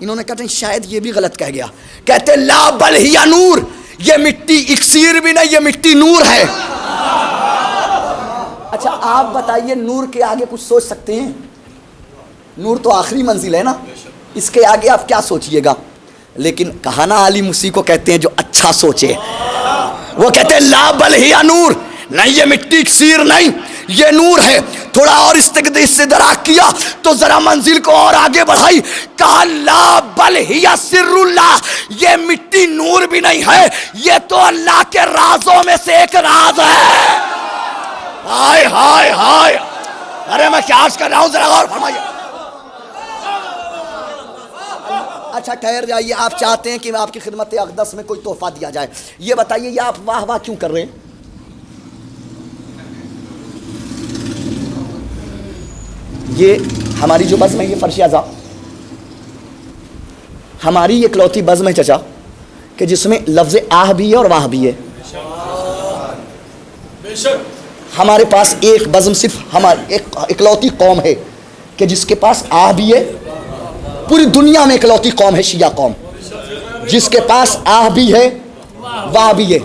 انہوں نے کہتے ہیں شاید یہ بھی غلط کہہ گیا. کہتے لا بل ہی نور, یہ مٹی اکسیر بھی نہیں, یہ مٹی نور ہے. اچھا آپ بتائیے, نور کے آگے کچھ سوچ سکتے ہیں؟ نور تو آخری منزل ہے نا, اس کے آگے آپ کیا سوچئے گا؟ لیکن کہانا عالم اسی کو کہتے ہیں جو اچھا سوچے. وہ کہتے ہیں لا بل ہی نور, نہیں یہ مٹی اکسیر نہیں, یہ نور ہے. تھوڑا اور استدراک کیا تو ذرا منزل کو اور آگے بڑھائی, کہا لا بل ہی سر اللہ, یہ مٹی نور بھی نہیں ہے, یہ تو اللہ کے رازوں میں سے ایک راز ہے. ہائے ہائے ہائے, ارے میں کیا عرض کر رہا ہوں, ذرا غور فرمائیے. اچھا ٹھہر جائیے, آپ چاہتے ہیں کہ آپ کی خدمت اقدس میں کوئی تحفہ دیا جائے. یہ بتائیے یہ آپ واہ واہ کیوں کر رہے ہیں؟ یہ ہماری جو بزم ہے, یہ فرش اعضاء ہماری اکلوتی بزم ہے چچا, کہ جس میں لفظ آہ بھی ہے اور واہ بھی ہے. ہمارے پاس ایک بزم صرف ہماری ایک اکلوتی قوم ہے کہ جس کے پاس آہ بھی ہے. پوری دنیا میں اکلوتی قوم ہے شیعہ قوم جس کے پاس آہ بھی ہے واہ بھی ہے.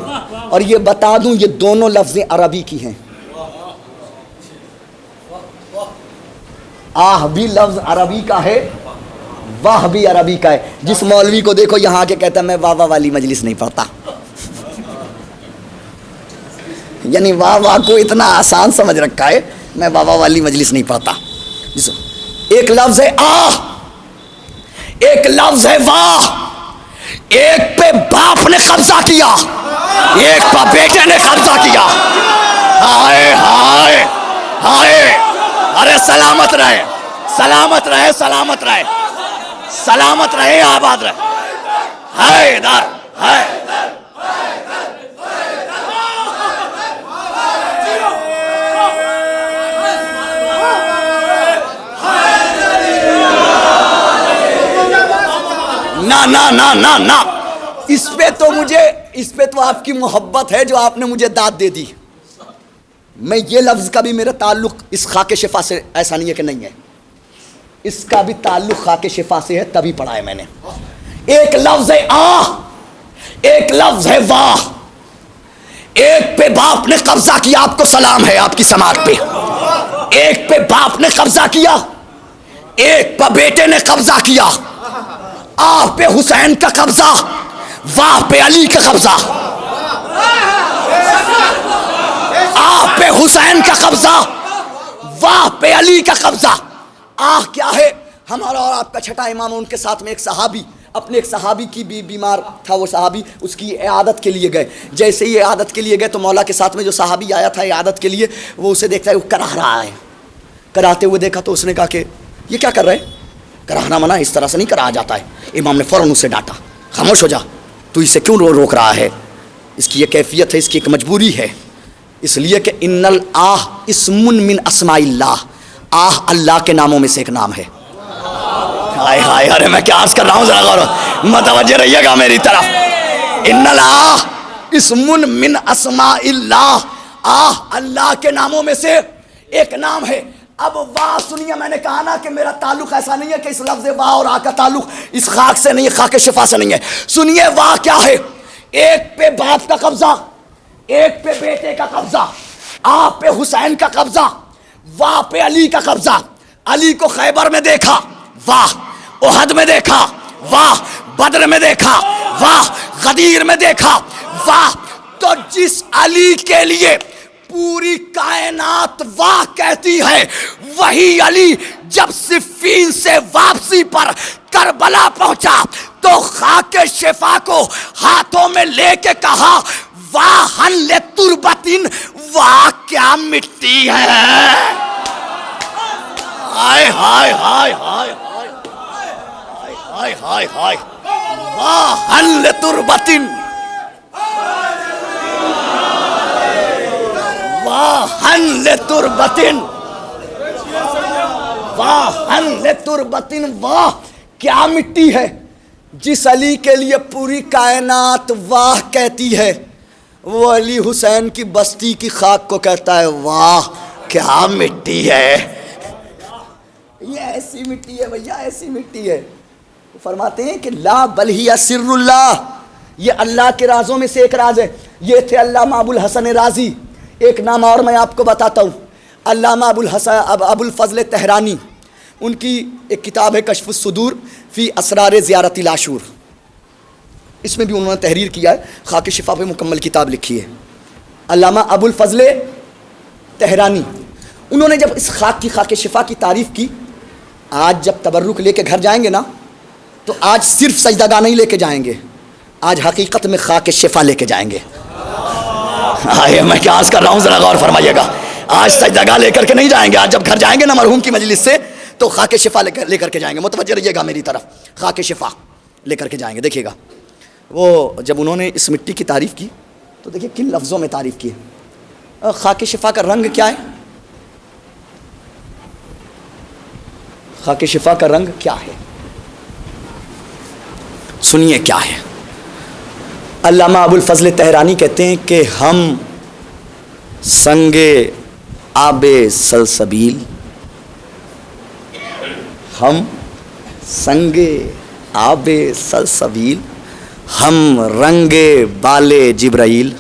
اور یہ بتا دوں یہ دونوں لفظیں عربی کی ہیں. آہ بھی لفظ عربی کا ہے, واہ بھی عربی کا ہے. جس مولوی کو دیکھو یہاں کے کہتا ہے میں واہ واہ والی مجلس نہیں پڑھتا, یعنی واہ واہ کو اتنا آسان سمجھ رکھا ہے, میں واہ واہ والی مجلس نہیں پڑھتا. ایک لفظ ہے آہ, ایک لفظ ہے واہ. ایک پہ باپ نے قبضہ کیا, ایک پہ بیٹے نے قبضہ کیا. ہائے ہائے ہائے, ارے سلامت رہے, سلامت رہے, سلامت رہے, سلامت رہے, آباد رہے. ہائے دار ہائے, نا نا نا نا نا, اس پہ تو آپ کی محبت ہے جو آپ نے مجھے داد دے دی. میں یہ لفظ کا بھی میرا تعلق اس خاک شفا سے ایسا نہیں ہے کہ نہیں ہے, اس کا بھی تعلق خاک شفا سے ہے, تبھی پڑھا ہے میں نے. ایک لفظ ہے آہ, ایک لفظ ہے واہ. ایک پہ باپ نے قبضہ کیا, آپ کو سلام ہے آپ کی سماعت پہ. ایک پہ باپ نے قبضہ کیا, ایک پہ بیٹے نے قبضہ کیا. آہ پہ حسین کا قبضہ, واہ پہ علی کا قبضہ. آہ پہ حسین کا قبضہ, واہ پہ علی کا قبضہ. آہ کیا ہے؟ ہمارا اور آپ کا چھٹا امام, ان کے ساتھ میں ایک صحابی, اپنے ایک صحابی کی بھی بیمار تھا وہ صحابی, اس کی عیادت کے لیے گئے. جیسے ہی عیادت کے لیے گئے تو مولا کے ساتھ میں جو صحابی آیا تھا عیادت کے لیے, وہ اسے دیکھتا ہے وہ کراہ رہا ہے. کراتے ہوئے دیکھا تو اس نے کہا کہ یہ کیا کر رہے ہیں؟ کراہنا منع, اس طرح سے نہیں کرایا جاتا ہے. امام نے فوراً اسے ڈانٹا, خاموش ہو جا, تو اسے کیوں روک رہا ہے؟ اس کی یہ کیفیت ہے, اس کی ایک مجبوری ہے. اس لیے کہ ان الآہ اسم من اسماء اللہ, آہ اللہ کے ناموں میں سے ایک نام ہے. ہائے ہائے, ارے میں کیا عرض کر رہا ہوں, ذرا غور متوجہ رہیے گا میری طرف. ان الآہ اسم من اسماء اللہ, آہ اللہ کے ناموں میں سے ایک نام ہے. اب واہ سنیے, میں نے کہا نا کہ میرا تعلق ایسا نہیں ہے کہ اس لفظ واہ اور آہ کا تعلق اس خاک سے نہیں ہے, خاک شفا سے نہیں ہے. سنیے واہ کیا ہے. ایک پہ باپ کا قبضہ، ایک پہ بیٹے کا قبضہ، آپ پہ حسین کا قبضہ، واہ پہ علی کا قبضہ. علی کو خیبر میں دیکھا، واہ، احد میں دیکھا، واہ، بدر میں دیکھا، واہ، غدیر میں دیکھا، واہ. تو جس علی کے لیے پوری کائنات واہ کہتی ہے، وہی علی جب صفین سے واپسی پر کربلا پہنچا تو خاک شفا کو ہاتھوں میں لے کے کہا واہن لتربتن، واہ کیا مٹی ہے. ہائے ہائے ہائے ہائے ہائے ہائے ہائے، واہن لتربتن، واہن لتربتن، واہن لتربتن، واہ کیا مٹی ہے. جس علی کے لیے پوری کائنات واہ کہتی ہے، وہ علی حسین کی بستی کی خاک کو کہتا ہے واہ کیا مٹی ہے. یہ ایسی مٹی ہے بھیا، ایسی مٹی ہے. فرماتے ہیں کہ لا بل ہی سر اللہ، یہ اللہ کے رازوں میں سے ایک راز ہے. یہ تھے علامہ ابو الحسن رازی. ایک نام اور میں آپ کو بتاتا ہوں، علامہ ابو الفضل تہرانی، ان کی ایک کتاب ہے کشف الصدور فی اسرار زیارت العاشور. اس میں بھی انہوں نے تحریر کیا ہے، خاک شفا پہ مکمل کتاب لکھی ہے. علامہ ابو الفضل تہرانی، انہوں نے جب اس خاک شفا کی تعریف کی، آج جب تبرک لے کے گھر جائیں گے نا تو آج صرف سجدہ گاہ نہیں لے کے جائیں گے، آج حقیقت میں خاک شفا لے کے جائیں گے. میں کیا عرض کر رہا ہوں ذرا غور فرمائیے گا. آج سجدہ گاہ لے کر کے نہیں جائیں گے، آج جب گھر جائیں گے نا مرحوم کی مجلس سے تو خاک شفا لے کر کے جائیں گے. متوجہ رہیے گا میری طرف، خاک شفا لے کر کے جائیں گے. دیکھیے گا وہ جب انہوں نے اس مٹی کی تعریف کی تو دیکھیے کن لفظوں میں تعریف کی ہے. خاک شفا کا رنگ کیا ہے؟ خاک شفا کا رنگ کیا ہے؟ سنیے کیا ہے. علامہ ابو الفضل تہرانی کہتے ہیں کہ ہم سنگ آب سلسبیل، ہم سنگ آب سلسبیل، ہم رنگ بال جبرائیل.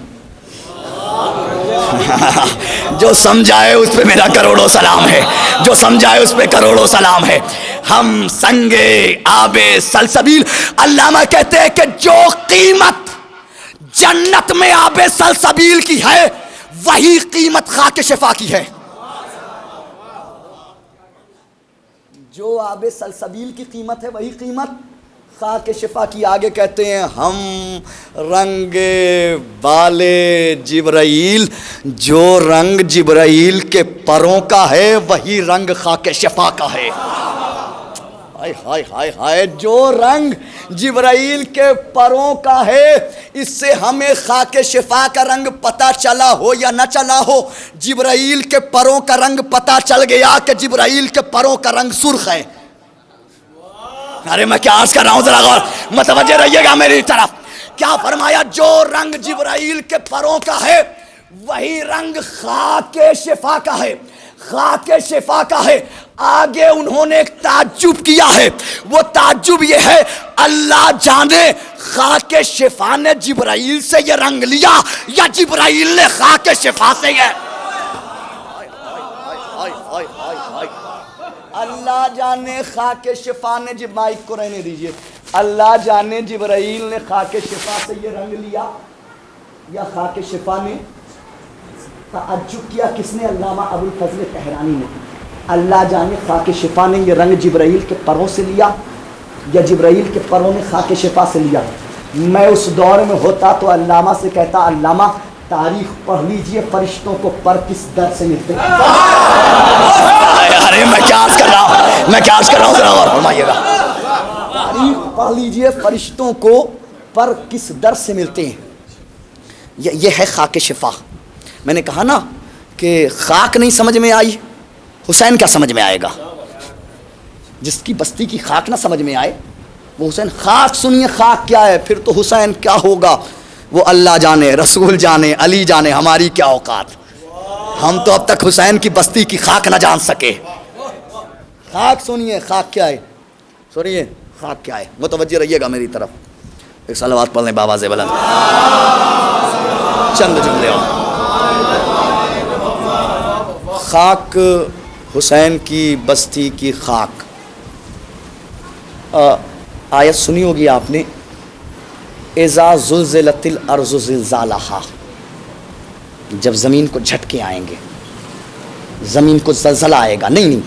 جو سمجھائے اس پہ میرا کروڑوں سلام ہے، جو سمجھائے اس پہ کروڑوں سلام ہے. ہم سنگ آب سلسبیل. علامہ کہتے ہیں کہ جو قیمت جنت میں آب سلسبیل کی ہے وہی قیمت خاک شفا کی ہے. جو آب سلسبیل کی قیمت ہے وہی قیمت خاک شفا کی. آگے کہتے ہیں ہم رنگ بال جبرائیل، جو رنگ جبرائیل کے پروں کا ہے وہی رنگ خاک شفا کا ہے. ہائے ہائے ہائے ہائے، جو رنگ جبرائیل کے پروں کا ہے، اس سے ہمیں خاک شفا کا رنگ پتہ چلا ہو یا نہ چلا ہو، جبرائیل کے پروں کا رنگ پتہ چل گیا کہ جبرائیل کے پروں کا رنگ سرخ ہے. ارے میں کیا عرض کر رہا ہوں ذرا غور متوجہ رہیے گا میری طرف. کیا فرمایا؟ جو رنگ جبرائیل کے پروں کا ہے وہی رنگ خاک شفا کا ہے، خاک شفا کا ہے. آگے انہوں نے ایک تعجب کیا ہے، وہ تعجب یہ ہے اللہ جانے خاک شفا نے جبرائیل سے یہ رنگ لیا یا جبرائیل نے خاک شفا سے یہ. اللہ جانے خاک شفا نے، جب مائک کو رہنے دیجئے، اللہ جانے جبرائیل نے خاک شفا سے یہ رنگ لیا یا خاک شفا نے. تعجب کیا کس نے؟ علامہ ابو الفضل تہرانی نے. اللہ جانے خاک شفا نے یہ رنگ جبرائیل کے پروں سے لیا یا جبرائیل کے پروں نے خاک شفا سے لیا. میں اس دور میں ہوتا تو علامہ سے کہتا علامہ تاریخ پڑھ لیجئے فرشتوں کو پر کس در سے ملتے ہیں. ارے میں کیا عرض کر رہا ہوں ذرا غور فرمائیے گا. تاریخ پڑھ لیجئے فرشتوں کو پر کس در سے ملتے ہیں. یہ ہے خاک شفا. میں نے کہا نا کہ خاک نہیں سمجھ میں آئی، حسین کیا سمجھ میں آئے گا؟ جس کی بستی کی خاک نہ سمجھ میں آئے وہ حسین. خاک سنیے خاک کیا ہے، پھر تو حسین کیا ہوگا وہ اللہ جانے، رسول جانے، علی جانے، ہماری کیا اوقات. ہم تو اب تک حسین کی بستی کی خاک نہ جان سکے. خاک سنیے خاک کیا ہے، سنیے خاک کیا ہے، متوجہ رہیے گا میری طرف. ایک صلوات پڑھ لیں بابا سے بلند. چند جملے اور. خاک حسین کی بستی کی خاک. آیت سنی ہوگی آپ نے, اذا زلزلت الارض زلزالہا, جب زمین کو جھٹکے آئیں گے, زمین کو زلزلہ آئے گا. نہیں,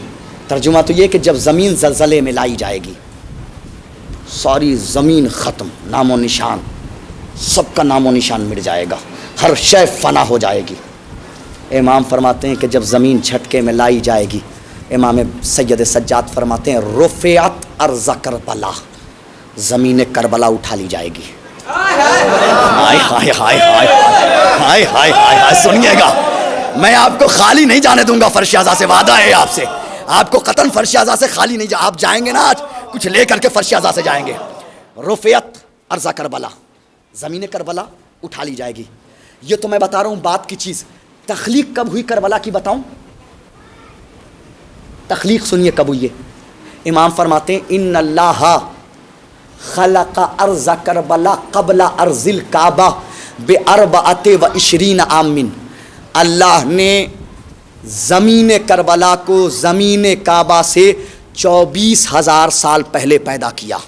ترجمہ تو یہ کہ جب زمین زلزلے میں لائی جائے گی, ساری زمین ختم, نام و نشان, سب کا نام و نشان مٹ جائے گا, ہر شے فنا ہو جائے گی. امام فرماتے ہیں کہ جب زمین جھٹکے میں لائی جائے گی, امام سید سجاد فرماتے ہیں رفعت ارض کربلا, زمین کربلا اٹھا لی جائے گی. ہائے ہائے ہائے ہائے ہائے ہائے ہائے, سنیے گا, میں آپ کو خالی نہیں جانے دوں گا. فرش اعضا سے وعدہ ہے آپ سے, آپ کو قطعاً فرش اعضا سے خالی نہیں آپ جائیں گے نا, آج کچھ لے کر کے فرش اعضا سے جائیں گے. رفعت ارض کربلا, زمین کربلا اٹھا لی جائے گی. یہ تو میں بتا رہا ہوں بات کی چیز. تخلیق کب ہوئی کربلا کی بتاؤں؟ تخلیق سنیے کب ہوئی ہے. امام فرماتے ہیں ان اللہ خلق ارض کربلا قبل ارض الکعبہ باربعۃ وعشرین عام. اللہ نے زمین کربلا کو زمین کعبہ سے 24,000 سال پہلے پیدا کیا.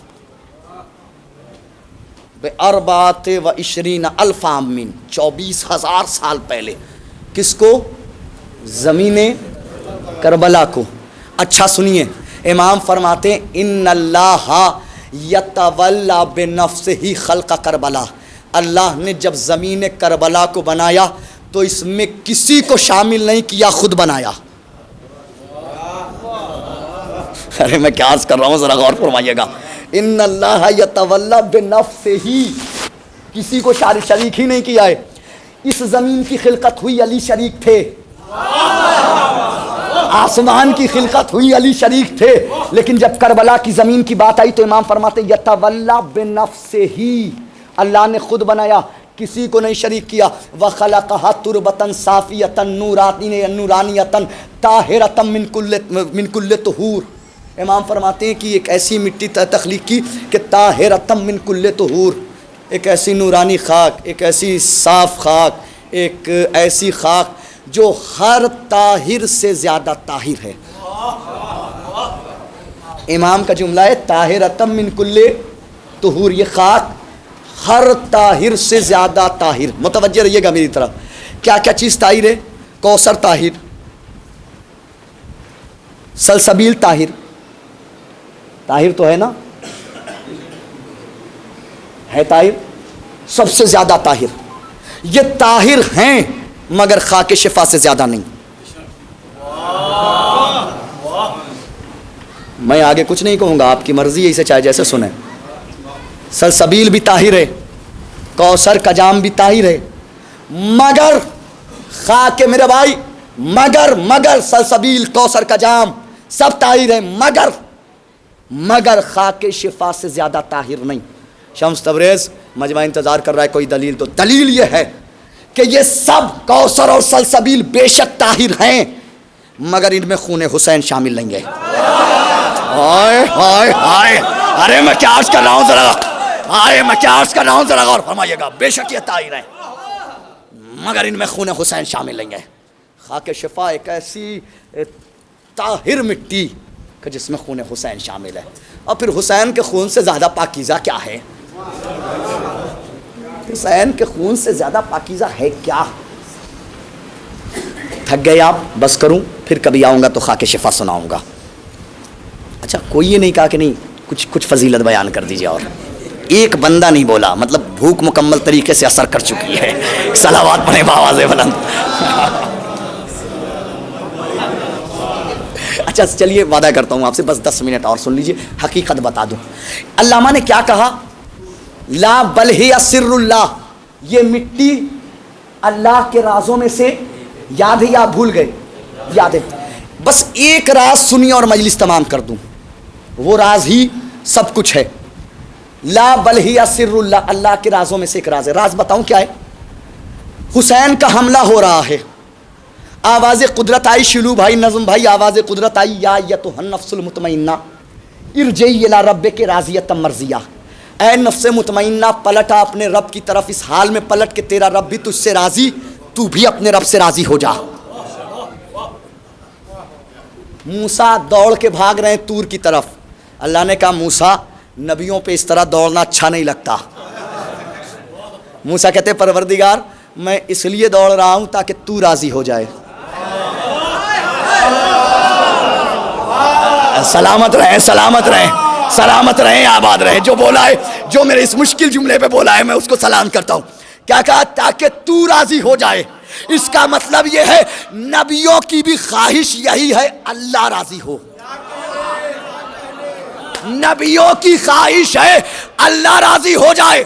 باربعۃ وعشرین الف عام, 24,000 سال پہلے. کس کو؟ زمین کربلا کو. اچھا سنیے, امام فرماتے ہیں ان اللہ یتولا بنفسہ خلق کربلا, اللہ نے جب زمین کربلا کو بنایا تو اس میں کسی کو شامل نہیں کیا, خود بنایا. ارے میں کیا عرض کر رہا ہوں, ذرا غور فرمائیے گا. ان اللہ یتولا بنفسہ, کسی کو شریک ہی نہیں کیا ہے. اس زمین کی خلقت ہوئی, علی شریک تھے. آسمان کی خلقت ہوئی, علی شریک تھے. لیکن جب کربلا کی زمین کی بات آئی تو امام فرماتے یتولا بنفسہ, اللہ نے خود بنایا, کسی کو نہیں شریک کیا. وَخَلَقَهَا تُرْبَةً صَافِيَةً نُورَانِيَةً طَاهِرَةً مِنْ كُلِّ طُهُورٍ. امام فرماتے ہیں کہ ایک ایسی مٹی تخلیق کی کہ طاہرۃ من کل طہور, ایک ایسی نورانی خاک, ایک ایسی صاف خاک, ایک ایسی خاک جو ہر طاہر سے زیادہ طاہر ہے. امام کا جملہ ہے طاہرۃ من کل طہور, یہ خاک ہر طاہر سے زیادہ طاہر. متوجہ رہیے گا میری طرف. کیا کیا چیز طاہر ہے؟ کوثر طاہر, سلسبیل طاہر, طاہر تو ہے نا, ہے طاہر, سب سے زیادہ طاہر. یہ طاہر ہیں مگر خاک شفا سے زیادہ نہیں. میں آگے کچھ نہیں کہوں گا, آپ کی مرضی ہے, اسے چاہے جیسے سنیں. سلسبیل بھی طاہر ہے, کوثر کا جام بھی طاہر ہے, مگر خاک میرے بھائی, مگر سلسبیل کوثر کا جام سب طاہر ہے, مگر خاک شفا سے زیادہ طاہر نہیں. شمس تبریز مجمع انتظار کر رہا ہے کوئی دلیل, تو دلیل یہ ہے کہ یہ سب کوثر اور سلسبیل بے شک طاہر ہیں مگر ان میں خون حسین شامل نہیں ہے. ہائے ہائے ہائے, ارے میں کیا عرض کر رہا ہوں ذرا, میں کیا عرض کر رہا ہوں ذرا غور فرمائیے گا. بے شک یہ طاہر ہیں مگر ان میں خون حسین شامل نہیں ہے. خاک شفا ایک ایسی طاہر مٹی کہ جس میں خون حسین شامل ہے. اور پھر حسین کے خون سے زیادہ پاکیزہ کیا ہے؟ حسین کے خون سے زیادہ پاکیزہ ہے کیا؟ تھک گئے آپ؟ بس کروں, پھر کبھی آؤں گا تو خاک شفا سناؤں گا. اچھا, کوئی یہ نہیں کہا کہ نہیں کچھ فضیلت بیان کر دیجیے, اور ایک بندہ نہیں بولا, مطلب بھوک مکمل طریقے سے اثر کر چکی ہے. صلوات پڑھیں بآواز بلند. اچھا چلیے, وعدہ کرتا ہوں آپ سے, بس 10 منٹ اور سن لیجئے, حقیقت بتا دوں. علامہ نے کیا کہا؟ لا بل ہی سر اللہ, یہ مٹی اللہ کے رازوں میں سے, یاد ہے یا بھول گئے؟ یاد ہے. بس ایک راز سنی اور مجلس تمام کر دوں, وہ راز ہی سب کچھ ہے. لا بل ہی سر اللہ, اللہ کے رازوں میں سے ایک راز ہے. راز بتاؤں کیا ہے؟ حسین کا حملہ ہو رہا ہے, آواز قدرت آئی, شلو بھائی, نظم بھائی, آواز قدرت آئی, یا ایتھا النفس المطمئنہ ارجعی الی ربک راضیۃ مرضیہ. اے نفس مطمئنہ پلٹا اپنے رب کی طرف اس حال میں پلٹ کہ تیرا رب بھی تجھ سے راضی، تو بھی اپنے رب سے راضی ہو جا۔ موسیٰ دوڑ کے بھاگ رہے ہیں طور کی طرف، اللہ نے کہا موسیٰ نبیوں پہ اس طرح دوڑنا اچھا نہیں لگتا۔ موسیٰ کہتے پروردگار میں اس لیے دوڑ رہا ہوں تاکہ تو راضی ہو جائے۔ سلامت رہیں، سلامت رہیں، سلامت رہیں، آباد رہیں۔ جو بولا ہے، جو میرے اس مشکل جملے پہ بولا ہے، میں اس کو سلام کرتا ہوں۔ کیا کہا؟ تاکہ تو راضی ہو جائے۔ اس کا مطلب یہ ہے نبیوں کی بھی خواہش یہی ہے اللہ راضی ہو۔ نبیوں کی خواہش ہے اللہ راضی ہو جائے،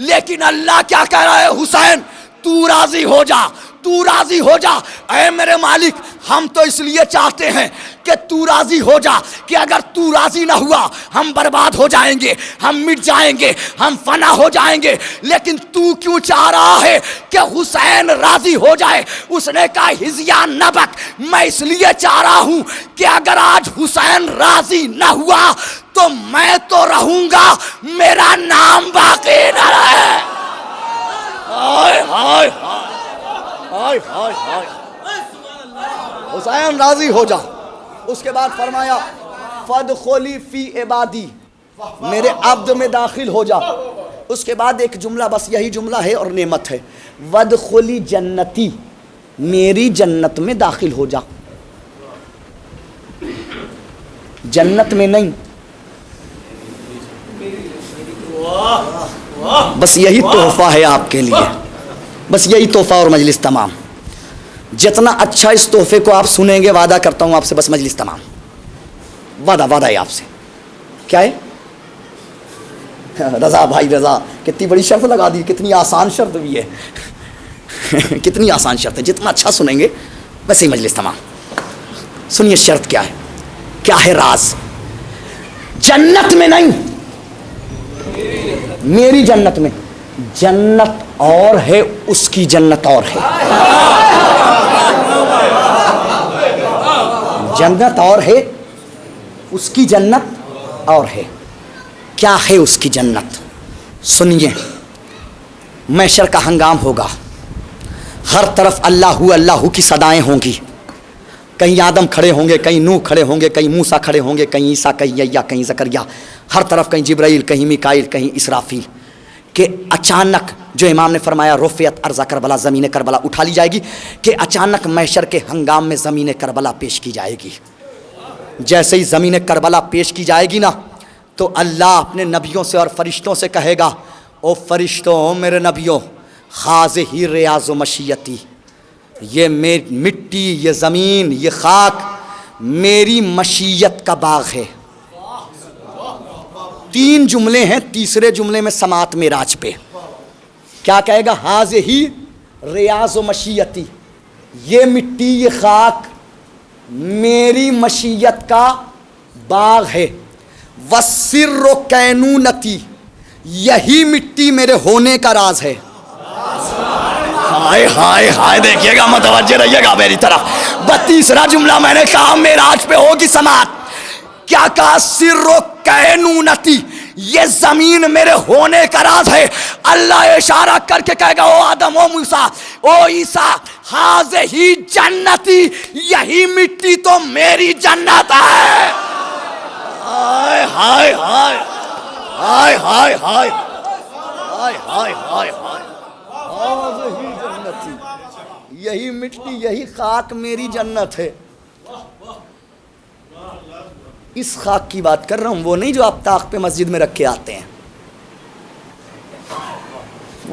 لیکن اللہ کیا کہہ رہا ہے؟ حسین تو راضی ہو جا، تو راضی ہو جا۔ اے میرے مالک ہم تو اس لیے چاہتے ہیں کہ تو راضی ہو جا، کہ اگر تو راضی نہ ہوا ہم برباد ہو جائیں گے، ہم مٹ جائیں گے، ہم فنا ہو جائیں گے۔ لیکن تو کیوں چاہ رہا ہے کہ حسین راضی ہو جائے؟ اس نے کہا ہزیا نبک، میں اس لیے چاہ رہا ہوں کہ اگر آج حسین راضی نہ ہوا تو میں تو رہوں گا، میرا نام باقی نہ رہے۔ ہائے ہائے ہائے ہائے ہائے، حسین راضی ہو جا۔ اس کے بعد فرمایا فادخلی فی عبادی، میرے عبد میں داخل ہو جا۔ اس کے بعد ایک جملہ، بس یہی جملہ ہے اور نعمت ہے، وادخلی جنتی، میری جنت میں داخل ہو جا۔ جنت میں نہیں، بس یہی تحفہ ہے آپ کے لیے، بس یہی تحفہ اور مجلس تمام۔ جتنا اچھا اس تحفے کو آپ سنیں گے، وعدہ کرتا ہوں آپ سے، بس مجلس تمام، وعدہ ہے آپ سے۔ کیا ہے؟ رضا بھائی رضا، کتنی بڑی شرط لگا دی، کتنی آسان شرط بھی ہے، کتنی آسان شرط ہے۔ جتنا اچھا سنیں گے ویسے ہی مجلس تمام۔ سنیے شرط کیا ہے، کیا ہے راز؟ جنت میں نہیں، میری جنت میں۔ جنت اور ہے، اس کی جنت اور ہے۔ جنت اور ہے، اس کی جنت اور ہے۔ کیا ہے اس کی جنت؟ سنیے، محشر کا ہنگام ہوگا، ہر طرف اللہ اللہ کی صدائیں ہوں گی۔ کہیں آدم کھڑے ہوں گے، کہیں نوح کھڑے ہوں گے، کہیں موسیٰ کھڑے ہوں گے، کہیں عیسیٰ، کہیں یحییٰ، کہیں زکریا، ہر طرف کہیں جبرائیل، کہیں میکائیل، کہیں اسرافیل۔ کہ اچانک جو امام نے فرمایا رفعت ارض کربلا، زمین کربلا اٹھا لی جائے گی، کہ اچانک محشر کے ہنگام میں زمین کربلا پیش کی جائے گی۔ جیسے ہی زمین کربلا پیش کی جائے گی نا، تو اللہ اپنے نبیوں سے اور فرشتوں سے کہے گا، او فرشتوں، میرے نبیوں، خاضہ ریاض و مشیتی، یہ مٹی، یہ زمین، یہ خاک میری مشیت کا باغ ہے۔ تین جملے ہیں، تیسرے جملے میں سماعت معراج پہ کیا کہے گا؟ ہاذہ ریاض و مشیتی، یہ مٹی، یہ خاک میری مشیت کا باغ ہے۔ وسر و کینونتی، یہی مٹی میرے ہونے کا راز ہے۔ ہائے ہائے ہائے، دیکھیے گا، متوجہ رہیے گا میری طرف۔ تیسرا جملہ میں نے کہا معراج پہ ہوگی سماعت۔ کیا کہا؟ سر و کینونتی، یہ زمین میرے ہونے کا راز ہے۔ اللہ اشارہ کر کے کہے گا، او آدم، او موسیٰ، او عیسیٰ، ہاذہ جنتی، یہی مٹی تو میری جنت ہے۔ ہائے ہائے ہائے ہائے ہائے ہائے ہائے ہائے ہائے ہائے، ہاذہ جنتی، یہی مٹی، یہی خاک میری جنت ہے۔ اس خاک کی بات کر رہا ہوں، وہ نہیں جو آپ طاق پہ مسجد میں رکھ کے آتے ہیں،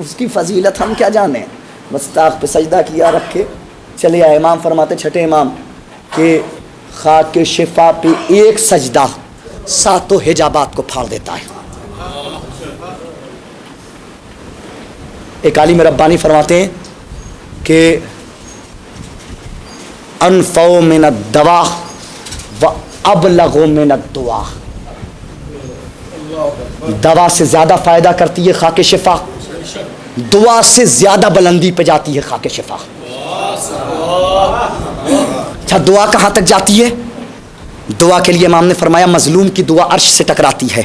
اس کی فضیلت ہم کیا جانیں، بس طاق پہ سجدہ کیا، رکھے چلے آئے۔ امام فرماتے، چھٹے امام، کہ خاک کے شفا پہ ایک سجدہ ساتوں حجابات کو پھاڑ دیتا ہے۔ ایک عالم ربانی فرماتے ہیں کہ انفع من الدوا و ابلغ من الدعا، دوا سے زیادہ فائدہ کرتی ہے خاک شفا، دعا سے زیادہ بلندی پہ جاتی ہے خاک شفا۔ اچھا، دعا کہاں تک جاتی ہے؟ دعا کے لیے امام نے فرمایا مظلوم کی دعا عرش سے ٹکراتی ہے،